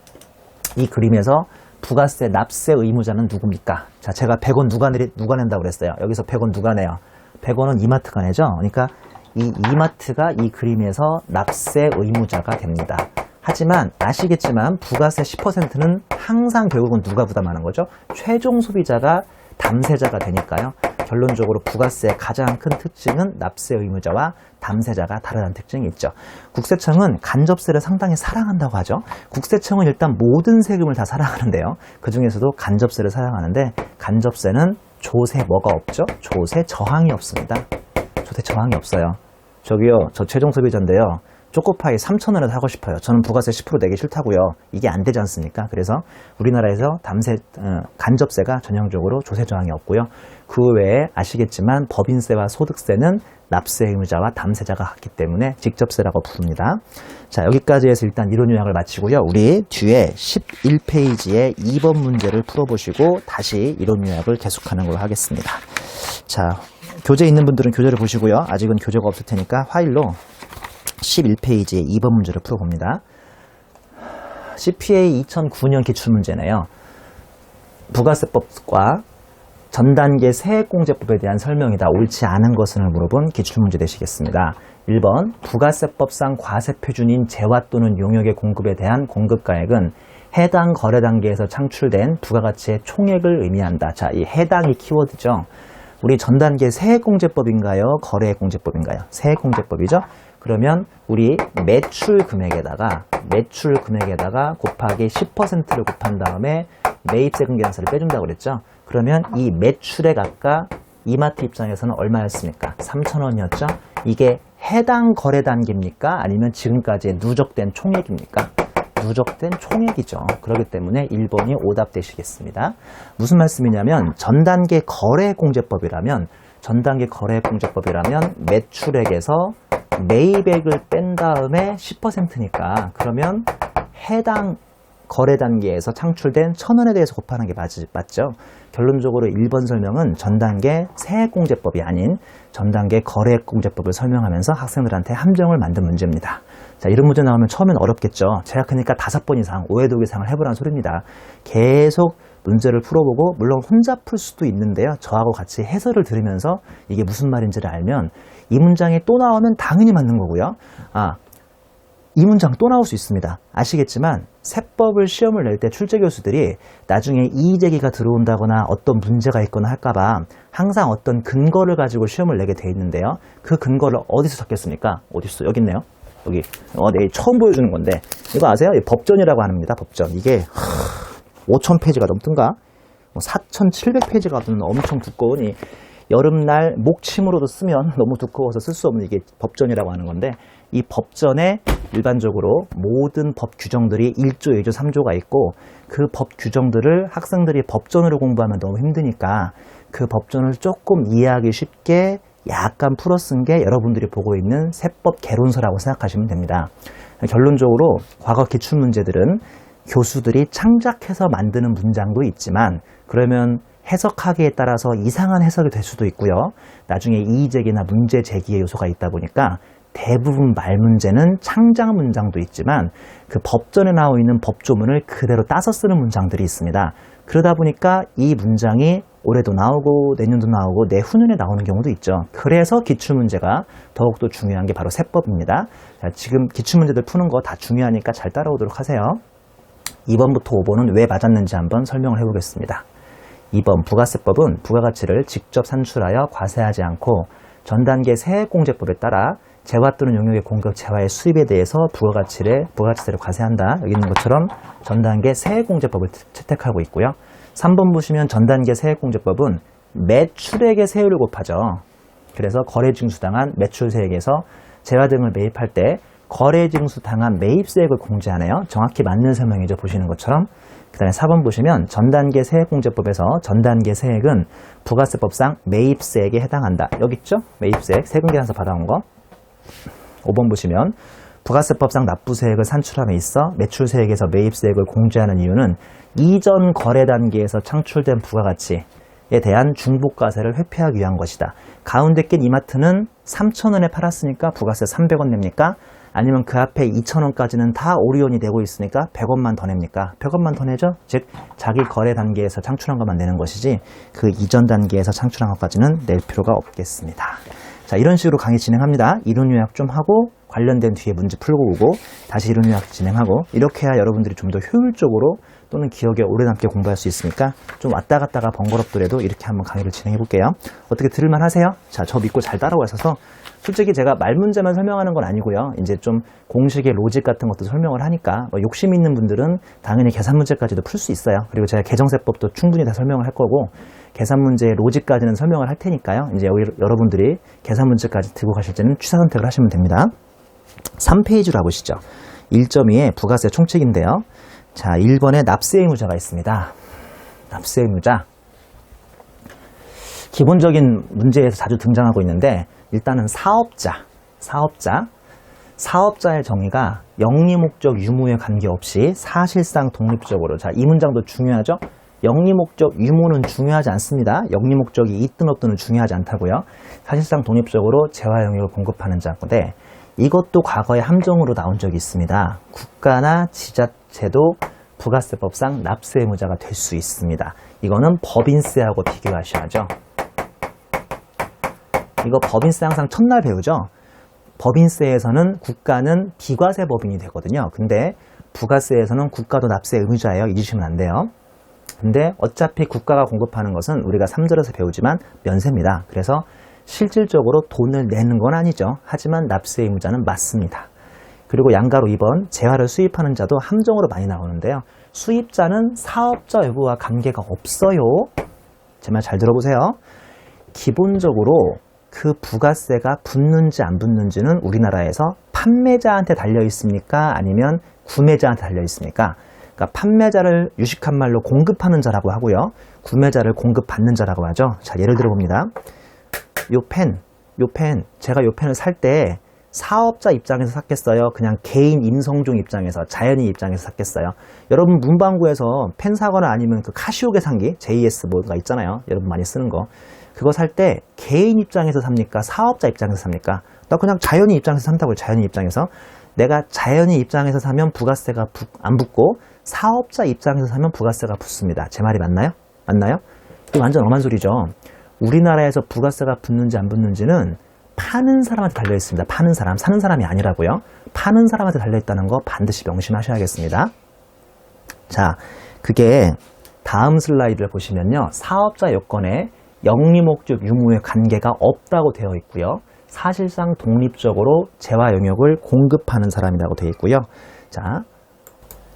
이 그림에서 부가세 납세 의무자는 누굽니까? 자, 제가 100원 누가 낸다고 그랬어요. 여기서 100원 누가 내요? 100원은 이마트가 내죠. 그러니까 이 이마트가 이 그림에서 납세 의무자가 됩니다. 하지만 아시겠지만 부가세 10%는 항상 결국은 누가 부담하는 거죠? 최종 소비자가 담세자가 되니까요. 결론적으로 부가세의 가장 큰 특징은 납세 의무자와 담세자가 다르다는 특징이 있죠. 국세청은 간접세를 상당히 사랑한다고 하죠. 국세청은 일단 모든 세금을 다 사랑하는데요. 그 중에서도 간접세를 사랑하는데 간접세는 조세 뭐가 없죠? 조세 저항이 없습니다. 조세 저항이 없어요. 저기요, 저 최종 소비자인데요. 초코파이 3,000원에 사고 싶어요. 저는 부가세 10% 내기 싫다고요. 이게 안 되지 않습니까? 그래서 우리나라에서 간접세가 전형적으로 조세 저항이 없고요. 그 외에 아시겠지만 법인세와 소득세는 납세 의무자와 담세자가 같기 때문에 직접세라고 부릅니다. 자, 여기까지 해서 일단 이론 요약을 마치고요. 우리 뒤에 11페이지에 2번 문제를 풀어보시고 다시 이론 요약을 계속하는 걸로 하겠습니다. 자, 교재 있는 분들은 교재를 보시고요. 아직은 교재가 없을 테니까 파일로 11페이지에 2번 문제를 풀어봅니다. CPA 2009년 기출문제네요. 부가세법과 전단계 세액공제법에 대한 설명이다. 옳지 않은 것을 물어본 기출문제 되시겠습니다. 1번 부가세법상 과세표준인 재화 또는 용역의 공급에 대한 공급가액은 해당 거래 단계에서 창출된 부가가치의 총액을 의미한다. 자, 이 해당이 키워드죠. 우리 전단계 세액공제법인가요? 거래액공제법인가요? 세액공제법이죠. 그러면 우리 매출 금액에다가 곱하기 10%를 곱한 다음에 매입세금 계산서를 빼준다고 그랬죠. 그러면 이 매출액 아까 이마트 입장에서는 얼마였습니까? 3,000원이었죠. 이게 해당 거래 단계입니까? 아니면 지금까지의 누적된 총액입니까? 누적된 총액이죠. 그렇기 때문에 1번이 오답 되시겠습니다. 무슨 말씀이냐면 전단계 거래공제법이라면 매출액에서 매입액을 뺀 다음에 10%니까 그러면 해당 거래 단계에서 창출된 1,000원에 대해서 곱하는 게 맞죠? 결론적으로 1번 설명은 전단계 세액공제법이 아닌 전단계 거래액공제법을 설명하면서 학생들한테 함정을 만든 문제입니다. 자, 이런 문제 나오면 처음엔 어렵겠죠. 제가 그러니까 5번 이상, 5회독 이상을 해보라는 소리입니다. 계속 문제를 풀어보고 물론 혼자 풀 수도 있는데요. 저하고 같이 해설을 들으면서 이게 무슨 말인지를 알면 이 문장이 또 나오면 당연히 맞는 거고요. 이 문장 또 나올 수 있습니다. 아시겠지만 세법을 시험을 낼 때 출제 교수들이 나중에 이의제기가 들어온다거나 어떤 문제가 있거나 할까봐 항상 어떤 근거를 가지고 시험을 내게 돼 있는데요. 그 근거를 어디서 찾겠습니까? 어디 있어? 여기 있네요. 여기. 네, 처음 보여주는 건데 이거 아세요? 법전이라고 합니다. 법전. 이게 5,000페이지가 넘던가? 4,700페이지가 되는 엄청 두꺼운 이 여름날 목침으로도 쓰면 너무 두꺼워서 쓸 수 없는 이게 법전이라고 하는 건데, 이 법전에 일반적으로 모든 법 규정들이 1조, 2조, 3조가 있고, 그 법 규정들을 학생들이 법전으로 공부하면 너무 힘드니까 그 법전을 조금 이해하기 쉽게 약간 풀어 쓴 게 여러분들이 보고 있는 세법 개론서라고 생각하시면 됩니다. 결론적으로 과거 기출문제들은 교수들이 창작해서 만드는 문장도 있지만, 그러면 해석하기에 따라서 이상한 해석이 될 수도 있고요. 나중에 이의제기나 문제 제기의 요소가 있다 보니까 대부분 말문제는 창작 문장도 있지만 그 법전에 나와 있는 법조문을 그대로 따서 쓰는 문장들이 있습니다. 그러다 보니까 이 문장이 올해도 나오고 내년도 나오고 내후년에 나오는 경우도 있죠. 그래서 기출문제가 더욱더 중요한 게 바로 세법입니다. 자, 지금 기출문제들 푸는 거 다 중요하니까 잘 따라오도록 하세요. 2번부터 5번은 왜 맞았는지 한번 설명을 해보겠습니다. 2번 부가세법은 부가가치를 직접 산출하여 과세하지 않고 전 단계 세액공제법에 따라 재화 또는 용역의 공급 재화의 수입에 대해서 부가가치세를 과세한다. 여기 있는 것처럼 전 단계 세액공제법을 채택하고 있고요. 3번 보시면 전 단계 세액공제법은 매출액의 세율을 곱하죠. 그래서 거래징수당한 매출세액에서 재화 등을 매입할 때 거래징수당한 매입세액을 공제하네요. 정확히 맞는 설명이죠. 보시는 것처럼. 그 다음에 4번 보시면 전단계 세액공제법에서 전단계 세액은 부가세법상 매입세액에 해당한다. 여기 있죠? 매입세액, 세금계산서 받아온 거. 5번 보시면 부가세법상 납부세액을 산출함에 있어 매출세액에서 매입세액을 공제하는 이유는 이전 거래 단계에서 창출된 부가가치에 대한 중복과세를 회피하기 위한 것이다. 가운데 낀 이마트는 3,000원에 팔았으니까 부가세 300원 냅니까? 아니면 그 앞에 2,000원까지는 다 오리온이 내고 있으니까 100원만 더 냅니까? 100원만 더 내죠? 즉 자기 거래 단계에서 창출한 것만 내는 것이지 그 이전 단계에서 창출한 것까지는 낼 필요가 없겠습니다. 자, 이런 식으로 강의 진행합니다. 이론 요약 좀 하고 관련된 뒤에 문제 풀고 오고 다시 이론 요약 진행하고, 이렇게 해야 여러분들이 좀 더 효율적으로 또는 기억에 오래 남게 공부할 수 있으니까 좀 왔다 갔다가 번거롭더라도 이렇게 한번 강의를 진행해 볼게요. 어떻게 들을만 하세요? 자, 저 믿고 잘 따라오셔서, 솔직히 제가 말 문제만 설명하는 건 아니고요. 이제 좀 공식의 로직 같은 것도 설명을 하니까 욕심 있는 분들은 당연히 계산 문제까지도 풀 수 있어요. 그리고 제가 계정세법도 충분히 다 설명을 할 거고 계산 문제의 로직까지는 설명을 할 테니까요. 이제 여러분들이 계산 문제까지 들고 가실 때는 취사 선택을 하시면 됩니다. 3페이지로 가보시죠. 1.2에 부가세 총칙인데요. 자, 1번에 납세 의무자가 있습니다. 납세 의무자. 기본적인 문제에서 자주 등장하고 있는데, 일단은 사업자의 정의가 영리목적 유무에 관계없이 사실상 독립적으로, 자, 이 문장도 중요하죠? 영리목적 유무는 중요하지 않습니다. 영리목적이 있든 없든은 중요하지 않다고요. 사실상 독립적으로 재화 영역을 공급하는 자인데, 이것도 과거에 함정으로 나온 적이 있습니다. 국가나 지자체도 부가세법상 납세 의무자가 될 수 있습니다. 이거는 법인세하고 비교하셔야죠. 이거 법인세 항상 첫날 배우죠. 법인세에서는 국가는 비과세 법인이 되거든요. 근데 부가세에서는 국가도 납세 의무자예요. 잊으시면 안 돼요. 근데 어차피 국가가 공급하는 것은 우리가 3절에서 배우지만 면세입니다. 그래서 실질적으로 돈을 내는 건 아니죠. 하지만 납세 의무자는 맞습니다. 그리고 양가로 2번, 재화를 수입하는 자도 함정으로 많이 나오는데요. 수입자는 사업자 여부와 관계가 없어요. 제 말 잘 들어보세요. 기본적으로 그 부가세가 붙는지 안 붙는지는 우리나라에서 판매자한테 달려 있습니까? 아니면 구매자한테 달려 있습니까? 그러니까 판매자를 유식한 말로 공급하는 자라고 하고요. 구매자를 공급받는 자라고 하죠. 자, 예를 들어 봅니다. 요 펜, 제가 요 펜을 살 때 사업자 입장에서 샀겠어요? 그냥 개인 임성종 입장에서, 자연인 입장에서 샀겠어요? 여러분 문방구에서 펜 사거나 아니면 그 카시오 계산기, JS 뭐가 있잖아요. 여러분 많이 쓰는 거. 그거 살 때 개인 입장에서 삽니까? 사업자 입장에서 삽니까? 나 그냥 자연인 입장에서 산다고요. 자연인 입장에서. 내가 자연인 입장에서 사면 부가세가 안 붙고 사업자 입장에서 사면 부가세가 붙습니다. 제 말이 맞나요? 맞나요? 이거 완전 엄한 소리죠. 우리나라에서 부가세가 붙는지 안 붙는지는 파는 사람한테 달려있습니다. 파는 사람, 사는 사람이 아니라고요. 파는 사람한테 달려있다는 거 반드시 명심하셔야겠습니다. 자, 그게 다음 슬라이드를 보시면요. 사업자 요건에 영리목적 유무의 관계가 없다고 되어 있고요. 사실상 독립적으로 재화 영역을 공급하는 사람이라고 되어 있고요. 자,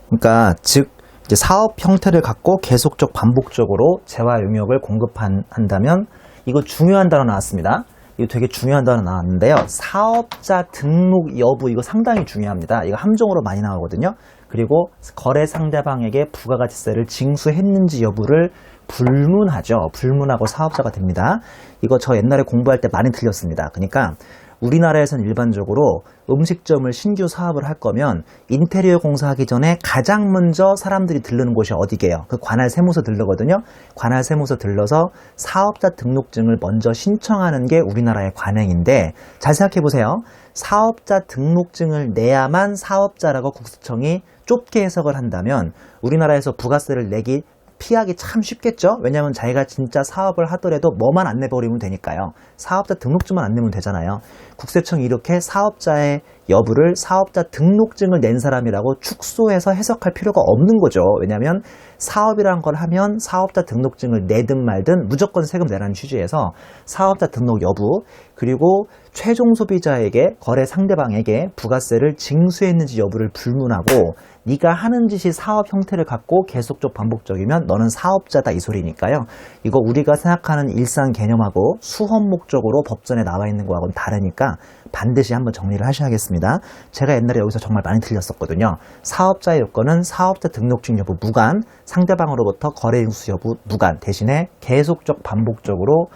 그러니까 즉 이제 사업 형태를 갖고 계속적 반복적으로 재화 용역을 공급한다면 이거 중요한 단어 나왔습니다. 이거 되게 중요한 단어 나왔는데요. 사업자 등록 여부 이거 상당히 중요합니다. 이거 함정으로 많이 나오거든요. 그리고 거래 상대방에게 부가가치세를 징수했는지 여부를 불문하죠. 불문하고 사업자가 됩니다. 이거 저 옛날에 공부할 때 많이 틀렸습니다. 그러니까 우리나라에서는 일반적으로 음식점을 신규 사업을 할 거면 인테리어 공사하기 전에 가장 먼저 사람들이 들르는 곳이 어디게요? 그 관할 세무서 들르거든요. 관할 세무서 들러서 사업자 등록증을 먼저 신청하는 게 우리나라의 관행인데 잘 생각해 보세요. 사업자 등록증을 내야만 사업자라고 국세청이 좁게 해석을 한다면 우리나라에서 부가세를 내기 피하기 참 쉽겠죠? 왜냐하면 자기가 진짜 사업을 하더라도 뭐만 안 내버리면 되니까요. 사업자 등록증만 안 내면 되잖아요. 국세청이 이렇게 사업자의 여부를 사업자 등록증을 낸 사람이라고 축소해서 해석할 필요가 없는 거죠. 왜냐하면 사업이라는 걸 하면 사업자 등록증을 내든 말든 무조건 세금 내라는 취지에서 사업자 등록 여부 그리고 최종 소비자에게 거래 상대방에게 부가세를 징수했는지 여부를 불문하고 네가 하는 짓이 사업 형태를 갖고 계속적 반복적이면 너는 사업자다 이 소리니까요. 이거 우리가 생각하는 일상 개념하고 수험 목적으로 법전에 나와 있는 거하고는 다르니까 반드시 한번 정리를 하셔야겠습니다. 제가 옛날에 여기서 정말 많이 틀렸었거든요. 사업자의 요건은 사업자 등록증 여부 무관, 상대방으로부터 거래 인수 여부 무관 대신에 계속적 반복적으로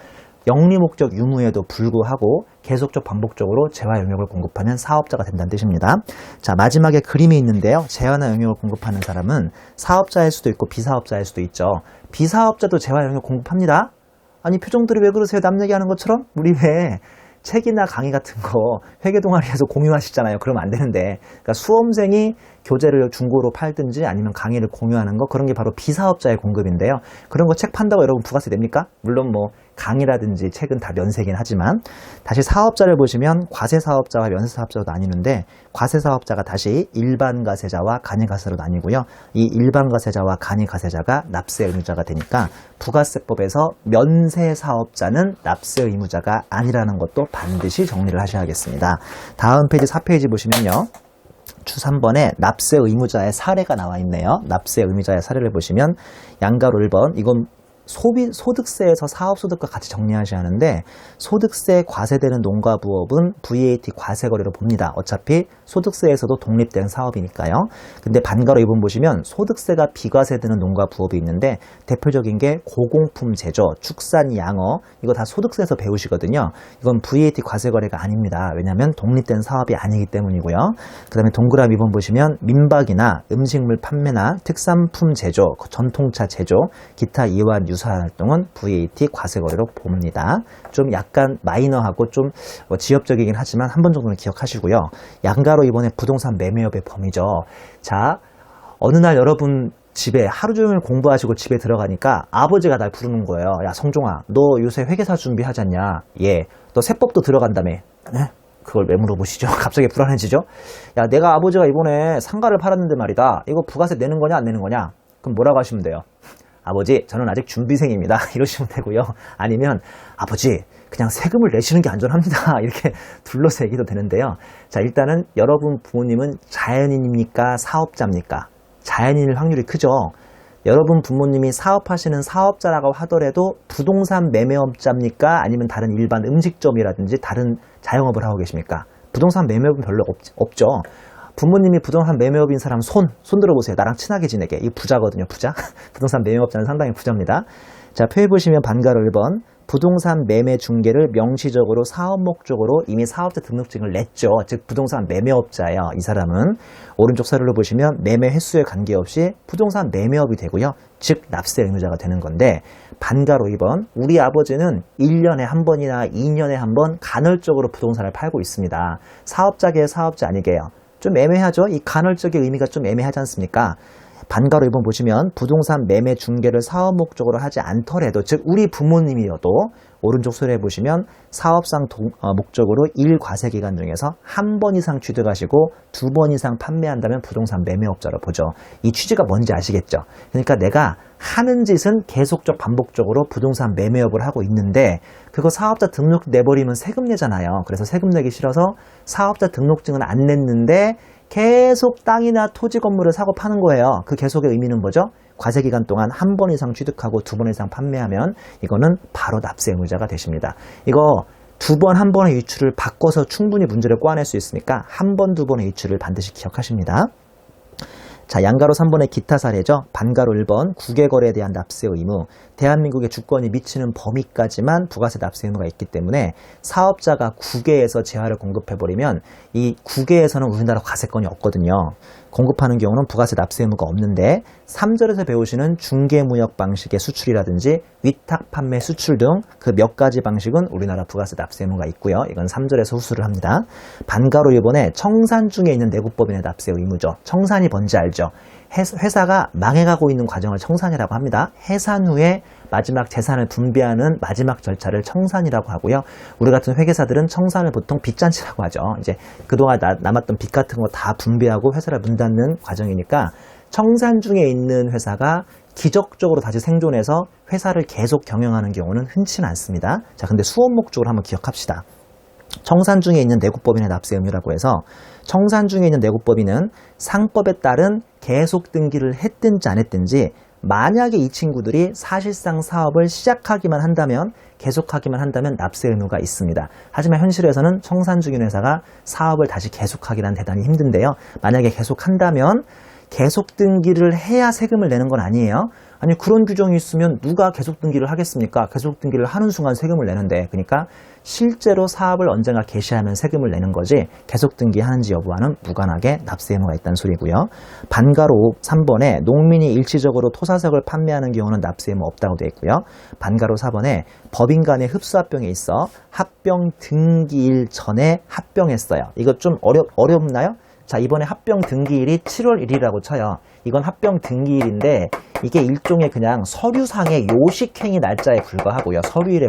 영리 목적 유무에도 불구하고 계속적 반복적으로 재화 영역을 공급하는 사업자가 된다는 뜻입니다. 자, 마지막에 그림이 있는데요. 재화나 영역을 공급하는 사람은 사업자일 수도 있고 비사업자일 수도 있죠. 비사업자도 재화 영역 공급합니다. 아니 표정들이 왜 그러세요? 남 얘기하는 것처럼? 우리 왜 책이나 강의 같은 거 회계 동아리에서 공유하시잖아요. 그러면 안 되는데 그러니까 수험생이 교재를 중고로 팔든지 아니면 강의를 공유하는 거 그런 게 바로 비사업자의 공급인데요. 그런 거 책 판다고 여러분 부가세 됩니까? 물론 뭐 강의라든지 책은 다 면세긴 하지만 다시 사업자를 보시면 과세사업자와 면세사업자로 나뉘는데 과세사업자가 다시 일반과세자와 간이과세로 나뉘고요. 이 일반과세자와 간이과세자가 납세 의무자가 되니까 부가세법에서 면세사업자는 납세 의무자가 아니라는 것도 반드시 정리를 하셔야겠습니다. 다음 페이지 4페이지 보시면요. 주 3번에 납세 의무자의 사례가 나와 있네요. 납세 의무자의 사례를 보시면 양가로 1번 이건 소득세에서 사업소득과 같이 정리하셔야 하는데 소득세 과세되는 농가부업은 VAT 과세거리로 봅니다. 어차피 소득세에서도 독립된 사업이니까요. 근데 반가로 2번 보시면 소득세가 비과세되는 농가부업이 있는데 대표적인 게 고공품 제조, 축산, 양어 이거 다 소득세에서 배우시거든요. 이건 VAT 과세거리가 아닙니다. 왜냐하면 독립된 사업이 아니기 때문이고요. 그 다음에 동그라미 2번 보시면 민박이나 음식물 판매나 특산품 제조, 전통차 제조, 기타 이완 유사한 활동은 VAT 과세거리로 봅니다. 좀 약간 마이너하고 좀 지엽적이긴 하지만 한 번 정도는 기억하시고요. 양가로 이번에 부동산 매매업의 범위죠. 자, 어느 날 여러분 집에 하루 종일 공부하시고 집에 들어가니까 아버지가 날 부르는 거예요. 야 성종아, 너 요새 회계사 준비하잖냐? 예, 너 세법도 들어간다며. 네? 그걸 왜 물어보시죠? 갑자기 불안해지죠? 야, 내가 아버지가 이번에 상가를 팔았는데 말이다. 이거 부가세 내는 거냐 안 내는 거냐? 그럼 뭐라고 하시면 돼요? 아버지, 저는 아직 준비생입니다. 이러시면 되고요. 아니면 아버지, 그냥 세금을 내시는 게 안전합니다. 이렇게 둘러서 얘기도 되는데요. 자, 일단은 여러분 부모님은 자연인입니까? 사업자입니까? 자연인일 확률이 크죠. 여러분 부모님이 사업하시는 사업자라고 하더라도 부동산 매매업자입니까? 아니면 다른 일반 음식점이라든지 다른 자영업을 하고 계십니까? 부동산 매매업은 별로 없죠. 부모님이 부동산 매매업인 사람 손 들어보세요. 나랑 친하게 지내게. 이 부자거든요. 부자. 부동산 매매업자는 상당히 부자입니다. 자, 표에 보시면 반가로 1번. 부동산 매매 중개를 명시적으로 사업 목적으로 이미 사업자 등록증을 냈죠. 즉 부동산 매매업자예요. 이 사람은. 오른쪽 사례로 보시면 매매 횟수에 관계없이 부동산 매매업이 되고요. 즉 납세 의무자가 되는 건데 반가로 2번. 우리 아버지는 1년에 한 번이나 2년에 한 번 간헐적으로 부동산을 팔고 있습니다. 사업자계의 사업자 아니게요. 좀 애매하죠? 이 간헐적의 의미가 좀 애매하지 않습니까? 반가로 1번 보시면 부동산 매매 중개를 사업 목적으로 하지 않더라도 즉 우리 부모님이어도 오른쪽 소리에 보시면 사업상 목적으로 1과세 기간 중에서 한 번 이상 취득하시고 2번 이상 판매한다면 부동산 매매업자로 보죠. 이 취지가 뭔지 아시겠죠? 그러니까 내가 하는 짓은 계속적 반복적으로 부동산 매매업을 하고 있는데 그거 사업자 등록 내버리면 세금 내잖아요. 그래서 세금 내기 싫어서 사업자 등록증은 안 냈는데 계속 땅이나 토지 건물을 사고 파는 거예요. 그 계속의 의미는 뭐죠? 과세기간 동안 한 번 이상 취득하고 두 번 이상 판매하면 이거는 바로 납세 의무자가 되십니다. 이거 두 번, 한 번의 유출을 바꿔서 충분히 문제를 꼬아낼 수 있으니까 한 번, 두 번의 유출을 반드시 기억하십니다. 자, 양가로 3번의 기타 사례죠. 반가로 1번 국외거래에 대한 납세 의무. 대한민국의 주권이 미치는 범위까지만 부가세 납세 의무가 있기 때문에 사업자가 국외에서 재화를 공급해버리면 이 국외에서는 우리나라 과세권이 없거든요. 공급하는 경우는 부가세 납세 의무가 없는데 3절에서 배우시는 중개무역 방식의 수출이라든지 위탁 판매 수출 등 그 몇 가지 방식은 우리나라 부가세 납세 의무가 있고요. 이건 3절에서 후수를 합니다. 반가로 1번에 청산 중에 있는 내국법인의 납세 의무죠. 청산이 뭔지 알죠? 회사가 망해가고 있는 과정을 청산이라고 합니다. 해산 후에 마지막 재산을 분배하는 마지막 절차를 청산이라고 하고요. 우리 같은 회계사들은 청산을 보통 빚잔치라고 하죠. 이제 그동안 남았던 빚 같은 거 다 분배하고 회사를 문 닫는 과정이니까 청산 중에 있는 회사가 기적적으로 다시 생존해서 회사를 계속 경영하는 경우는 흔치는 않습니다. 자, 근데 수업 목적으로 한번 기억합시다. 청산 중에 있는 내국법인의 납세 의무라고 해서 청산 중에 있는 내국법인은 상법에 따른 계속 등기를 했든지 안 했든지 만약에 이 친구들이 사실상 사업을 시작하기만 한다면 계속하기만 한다면 납세 의무가 있습니다. 하지만 현실에서는 청산 중인 회사가 사업을 다시 계속하기란 대단히 힘든데요. 만약에 계속한다면 계속 등기를 해야 세금을 내는 건 아니에요. 아니 그런 규정이 있으면 누가 계속 등기를 하겠습니까? 계속 등기를 하는 순간 세금을 내는데 그러니까 실제로 사업을 언젠가 개시하면 세금을 내는 거지 계속 등기하는지 여부와는 무관하게 납세 의무가 있다는 소리고요. 반가로 3번에 농민이 일시적으로 토사석을 판매하는 경우는 납세 의무 없다고 되어 있고요. 반가로 4번에 법인 간의 흡수합병에 있어 합병 등기일 전에 합병했어요. 이거 좀 어렵나요? 자, 이번에 합병 등기일이 7월 1일이라고 쳐요. 이건 합병 등기일인데 이게 일종의 그냥 서류상의 요식행위 날짜에 불과하고요. 서류일에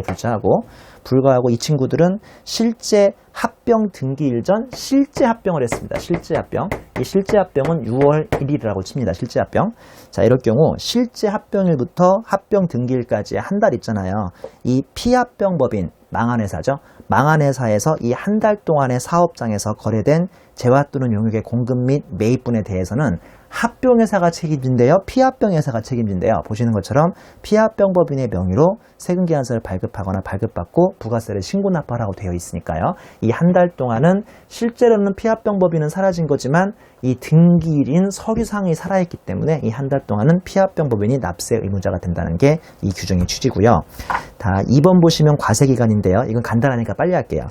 불과하고 이 친구들은 실제 합병 등기일 전 실제 합병을 했습니다. 실제 합병. 이 실제 합병은 6월 1일이라고 칩니다. 실제 합병. 자, 이럴 경우 실제 합병일부터 합병 등기일까지 한 달 있잖아요. 이 피합병 법인 망한 회사죠. 망한 회사에서 이 한 달 동안의 사업장에서 거래된 재화 또는 용역의 공급 및 매입분에 대해서는 합병회사가 책임진대요. 피합병회사가 책임진대요. 보시는 것처럼 피합병법인의 명의로 세금계산서를 발급하거나 발급받고 부가세를 신고납부하라고 되어 있으니까요. 이 한 달 동안은 실제로는 피합병법인은 사라진 거지만 이 등기일인 서류상이 살아있기 때문에 이 한 달 동안은 피합병법인이 납세 의무자가 된다는 게 이 규정의 취지고요. 다 2번 보시면 과세기간인데요. 이건 간단하니까 빨리 할게요.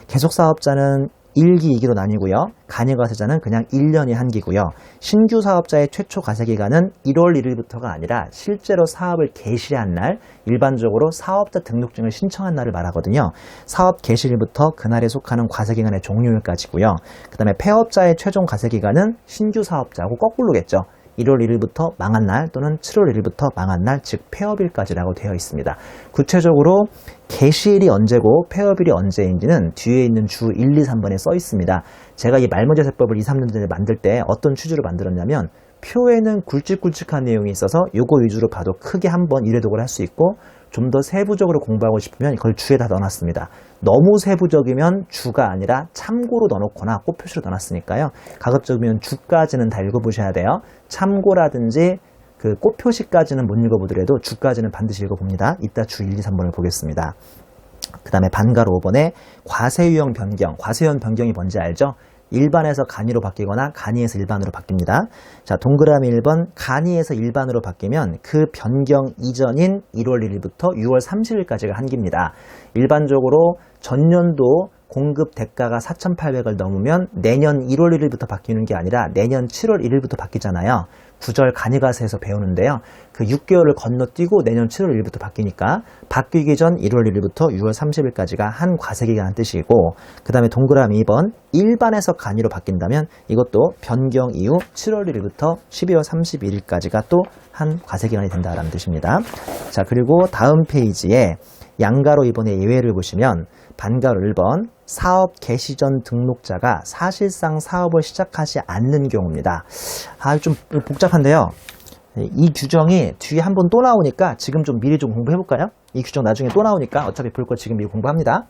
계속사업자는 1기, 2기로 나뉘고요. 간이과세자는 그냥 1년이 한기고요. 신규 사업자의 최초 과세기간은 1월 1일부터가 아니라 실제로 사업을 개시한 날, 일반적으로 사업자 등록증을 신청한 날을 말하거든요. 사업 개시일부터 그날에 속하는 과세기간의 종료일까지고요. 그 다음에 폐업자의 최종 과세기간은 신규 사업자하고 거꾸로겠죠. 1월 1일부터 망한 날 또는 7월 1일부터 망한 날, 즉 폐업일까지라고 되어 있습니다. 구체적으로 개시일이 언제고 폐업일이 언제인지는 뒤에 있는 주 1, 2, 3번에 써 있습니다. 제가 이 말문제세법을 2, 3년 전에 만들 때 어떤 취지로 만들었냐면 표에는 굵직굵직한 내용이 있어서 요거 위주로 봐도 크게 한번 이래독을 할 수 있고 좀 더 세부적으로 공부하고 싶으면 이걸 주에다 넣어놨습니다. 너무 세부적이면 주가 아니라 참고로 넣어놓거나 꽃표시로 넣어놨으니까요. 가급적이면 주까지는 다 읽어보셔야 돼요. 참고라든지 그 꽃표시까지는 못 읽어보더라도 주까지는 반드시 읽어봅니다. 이따 주 1, 2, 3번을 보겠습니다. 그 다음에 반가로 5번에 과세유형 변경. 과세유형 변경이 뭔지 알죠? 일반에서 간이로 바뀌거나 간이에서 일반으로 바뀝니다. 자, 동그라미 1번 간이에서 일반으로 바뀌면 그 변경 이전인 1월 1일부터 6월 30일까지가 한기입니다. 일반적으로 전년도 공급 대가가 4,800을 넘으면 내년 1월 1일부터 바뀌는 게 아니라 내년 7월 1일부터 바뀌잖아요. 구절 간이과세에서 배우는데요. 그 6개월을 건너뛰고 내년 7월 1일부터 바뀌니까 바뀌기 전 1월 1일부터 6월 30일까지가 한 과세기간의 뜻이고 그 다음에 동그라미 2번 일반에서 간이로 바뀐다면 이것도 변경 이후 7월 1일부터 12월 31일까지가 또 한 과세기간이 된다라는 뜻입니다. 자, 그리고 다음 페이지에 양가로 이번에 예외를 보시면 반가로 1번 사업 개시 전 등록자가 사실상 사업을 시작하지 않는 경우입니다. 좀 복잡한데요. 이 규정이 뒤에 한번 또 나오니까 지금 좀 미리 좀 공부해볼까요? 이 규정 나중에 또 나오니까 어차피 볼 거 지금 미리 공부합니다.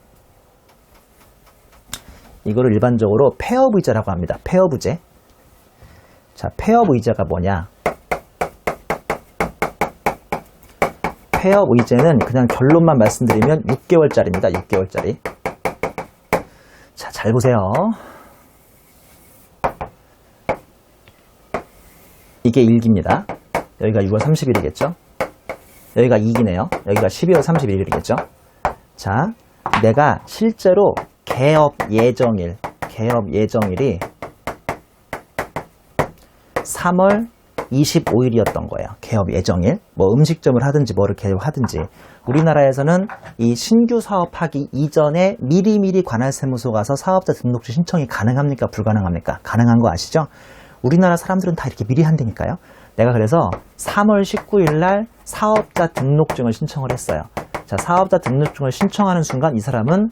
이거를 일반적으로 폐업의자라고 합니다. 폐업의제. 자, 폐업 의제가 뭐냐? 폐업 의제는 그냥 결론만 말씀드리면 6개월짜리입니다. 6개월짜리. 자, 잘 보세요. 이게 1기입니다. 여기가 6월 30일이겠죠? 여기가 2기네요. 여기가 12월 31일이겠죠? 자, 내가 실제로 개업 예정일이 3월 25일이었던 거예요. 개업 예정일. 뭐 음식점을 하든지 뭐를 개업하든지. 우리나라에서는 이 신규 사업하기 이전에 미리미리 관할세무서 가서 사업자 등록주 신청이 가능합니까? 불가능합니까? 가능한 거 아시죠? 우리나라 사람들은 다 이렇게 미리 한다니까요. 내가 그래서 3월 19일 날 사업자 등록증을 신청을 했어요. 자, 사업자 등록증을 신청하는 순간 이 사람은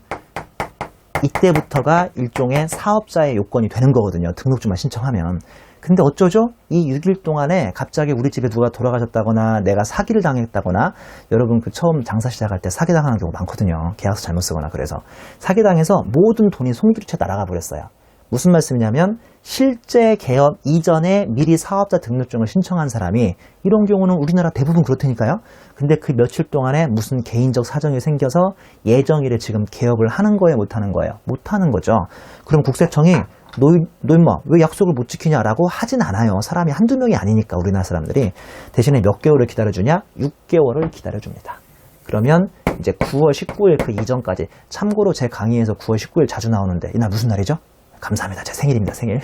이때부터가 일종의 사업자의 요건이 되는 거거든요. 등록증만 신청하면. 근데 어쩌죠? 이 6일 동안에 갑자기 우리 집에 누가 돌아가셨다거나 내가 사기를 당했다거나, 여러분 그 처음 장사 시작할 때 사기당하는 경우 많거든요. 계약서 잘못 쓰거나. 그래서 사기당해서 모든 돈이 송두리째 날아가 버렸어요. 무슨 말씀이냐면 실제 개업 이전에 미리 사업자 등록증을 신청한 사람이, 이런 경우는 우리나라 대부분 그렇다니까요. 근데 그 며칠 동안에 무슨 개인적 사정이 생겨서 예정일에 지금 개업을 하는 거예요, 못 하는 거예요? 못 하는 거죠. 그럼 국세청이 너 임마 왜 약속을 못 지키냐라고 하진 않아요. 사람이 한두 명이 아니니까. 우리나라 사람들이. 대신에 몇 개월을 기다려주냐? 6개월을 기다려줍니다. 그러면 이제 9월 19일 그 이전까지, 참고로 제 강의에서 9월 19일 자주 나오는데 이날 무슨 날이죠? 감사합니다. 제 생일입니다. 생일.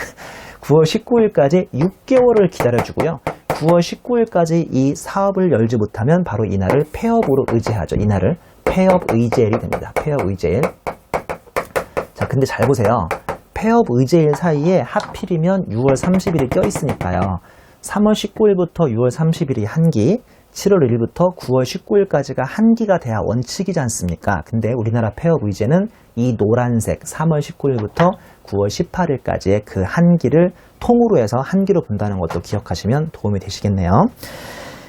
9월 19일까지 6개월을 기다려주고요. 9월 19일까지 이 사업을 열지 못하면 바로 이날을 폐업으로 의제하죠. 이날을 폐업 의제일이 됩니다. 폐업 의제일. 자, 근데 잘 보세요. 폐업 의제일 사이에 하필이면 6월 30일이 껴있으니까요. 3월 19일부터 6월 30일이 한 기, 7월 1일부터 9월 19일까지가 한 기가 돼야 원칙이지 않습니까? 근데 우리나라 폐업 의제는 이 노란색 3월 19일부터 9월 18일까지의 그 한 기를 통으로 해서 한 기로 본다는 것도 기억하시면 도움이 되시겠네요.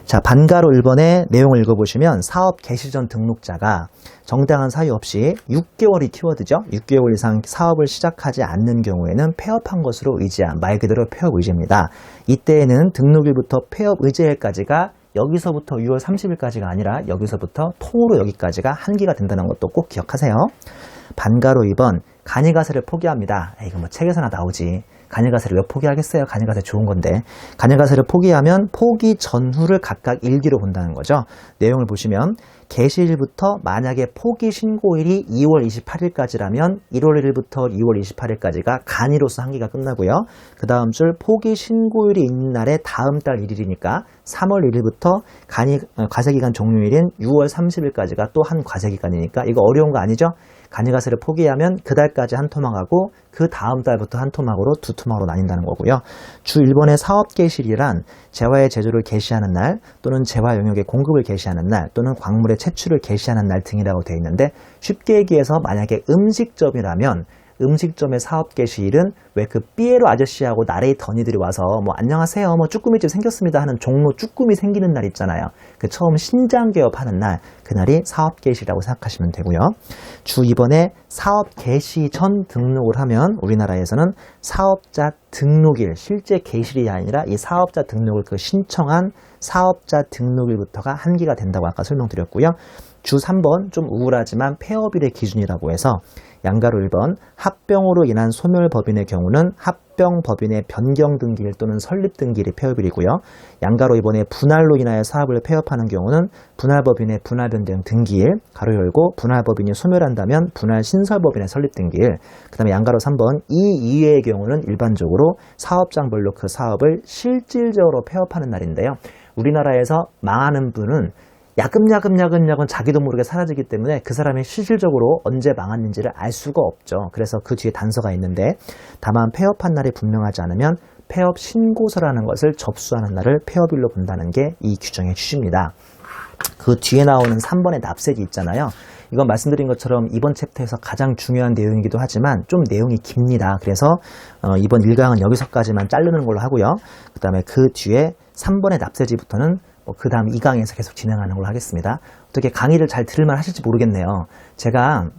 자, 반가로 1번의 내용을 읽어보시면 사업 개시 전 등록자가 정당한 사유 없이 6개월이 키워드죠. 6개월 이상 사업을 시작하지 않는 경우에는 폐업한 것으로 의지한, 말 그대로 폐업 의제입니다. 이때에는 등록일부터 폐업 의제일까지가 여기서부터 6월 30일까지가 아니라 여기서부터 통으로 여기까지가 한 기가 된다는 것도 꼭 기억하세요. 반가로 2번 간이가세를 포기합니다. 이거 뭐 책에서나 나오지. 간이가세를 왜 포기하겠어요? 간이가세 좋은 건데. 간이가세를 포기하면 포기 전후를 각각 일기로 본다는 거죠. 내용을 보시면 개시일부터 만약에 포기 신고일이 2월 28일까지라면 1월 1일부터 2월 28일까지가 간이로서 한 기가 끝나고요. 그 다음 줄 포기 신고일이 있는 날의 다음 달 1일이니까 3월 1일부터 과세기간 종료일인 6월 30일까지가 또 한 과세기간이니까 이거 어려운 거 아니죠? 간이가세를 포기하면 그 달까지 한 토막하고 그 다음 달부터 한 토막으로 두 토막으로 나뉜다는 거고요. 주 1번의 사업 개시일이란 재화의 제조를 개시하는 날, 또는 재화 영역의 공급을 개시하는 날, 또는 광물의 채취를 개시하는 날 등이라고 되어 있는데, 쉽게 얘기해서 만약에 음식점이라면 음식점의 사업 개시일은 왜 그 삐에로 아저씨하고 나레이터 언니들이 와서 뭐 안녕하세요 뭐 쭈꾸미집 생겼습니다 하는 종로 쭈꾸미 생기는 날 있잖아요. 그 처음 신장 개업하는 날, 그날이 사업 개시라고 생각하시면 되고요. 주 2번에 사업 개시 전 등록을 하면 우리나라에서는 사업자 등록일, 실제 개시일이 아니라 이 사업자 등록을 그 신청한 사업자 등록일부터가 한 기가 된다고 아까 설명드렸고요. 주 3번 좀 우울하지만 폐업일의 기준이라고 해서 양가로 1번 합병으로 인한 소멸법인의 경우는 합병법인의 변경 등기일 또는 설립 등기일이 폐업일이고요. 양가로 2번에 분할로 인하여 사업을 폐업하는 경우는 분할법인의 분할 변경 등기일, 가로 열고 분할법인이 소멸한다면 분할 신설법인의 설립 등기일, 그 다음에 양가로 3번 이 이외의 경우는 일반적으로 사업장별로 그 사업을 실질적으로 폐업하는 날인데요. 우리나라에서 망하는 분은 야금야금 자기도 모르게 사라지기 때문에 그 사람이 실질적으로 언제 망했는지를 알 수가 없죠. 그래서 그 뒤에 단서가 있는데, 다만 폐업한 날이 분명하지 않으면 폐업 신고서라는 것을 접수하는 날을 폐업일로 본다는 게 이 규정의 취지입니다. 그 뒤에 나오는 3번의 납세지 있잖아요. 이건 말씀드린 것처럼 이번 챕터에서 가장 중요한 내용이기도 하지만 좀 내용이 깁니다. 그래서 이번 1강은 여기서까지만 자르는 걸로 하고요. 그 다음에 그 뒤에 3번의 납세지부터는 그 다음 2강에서 계속 진행하는 걸로 하겠습니다. 어떻게 강의를 잘 들을만 하실지 모르겠네요. 제가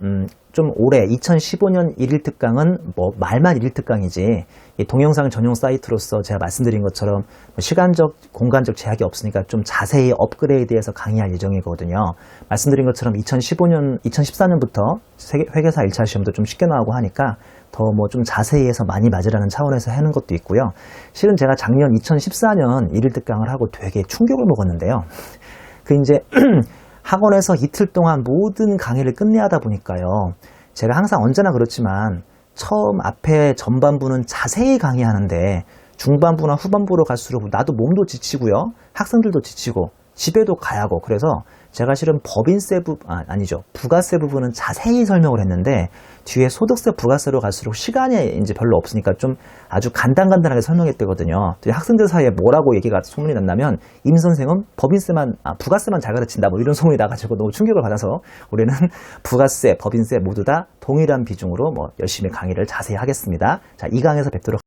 좀 올해 2015년 1일 특강은 뭐 말만 1일 특강이지 이 동영상 전용 사이트로서 제가 말씀드린 것처럼 시간적, 공간적 제약이 없으니까 좀 자세히 업그레이드해서 강의할 예정이거든요. 말씀드린 것처럼 2014년부터 회계사 1차 시험도 좀 쉽게 나오고 하니까 더 뭐 좀 자세히 해서 많이 맞으라는 차원에서 하는 것도 있고요. 실은 제가 작년 2014년 1일 특강을 하고 되게 충격을 먹었는데요. 그 이제 학원에서 이틀 동안 모든 강의를 끝내야 하다 보니까요. 제가 항상 언제나 그렇지만 처음 앞에 전반부는 자세히 강의하는데 중반부나 후반부로 갈수록 나도 몸도 지치고요. 학생들도 지치고 집에도 가야 하고 그래서 제가 실은 법인세 부가세 부분은 자세히 설명을 했는데 뒤에 소득세 부가세로 갈수록 시간이 이제 별로 없으니까 좀 아주 간단하게 설명했대거든요. 학생들 사이에 뭐라고 얘기가 소문이 났냐면 임 선생은 부가세만 잘 가르친다 뭐 이런 소문이 나가지고 너무 충격을 받아서 올해는 부가세, 법인세 모두 다 동일한 비중으로 뭐 열심히 강의를 자세히 하겠습니다. 자, 이 강에서 뵙도록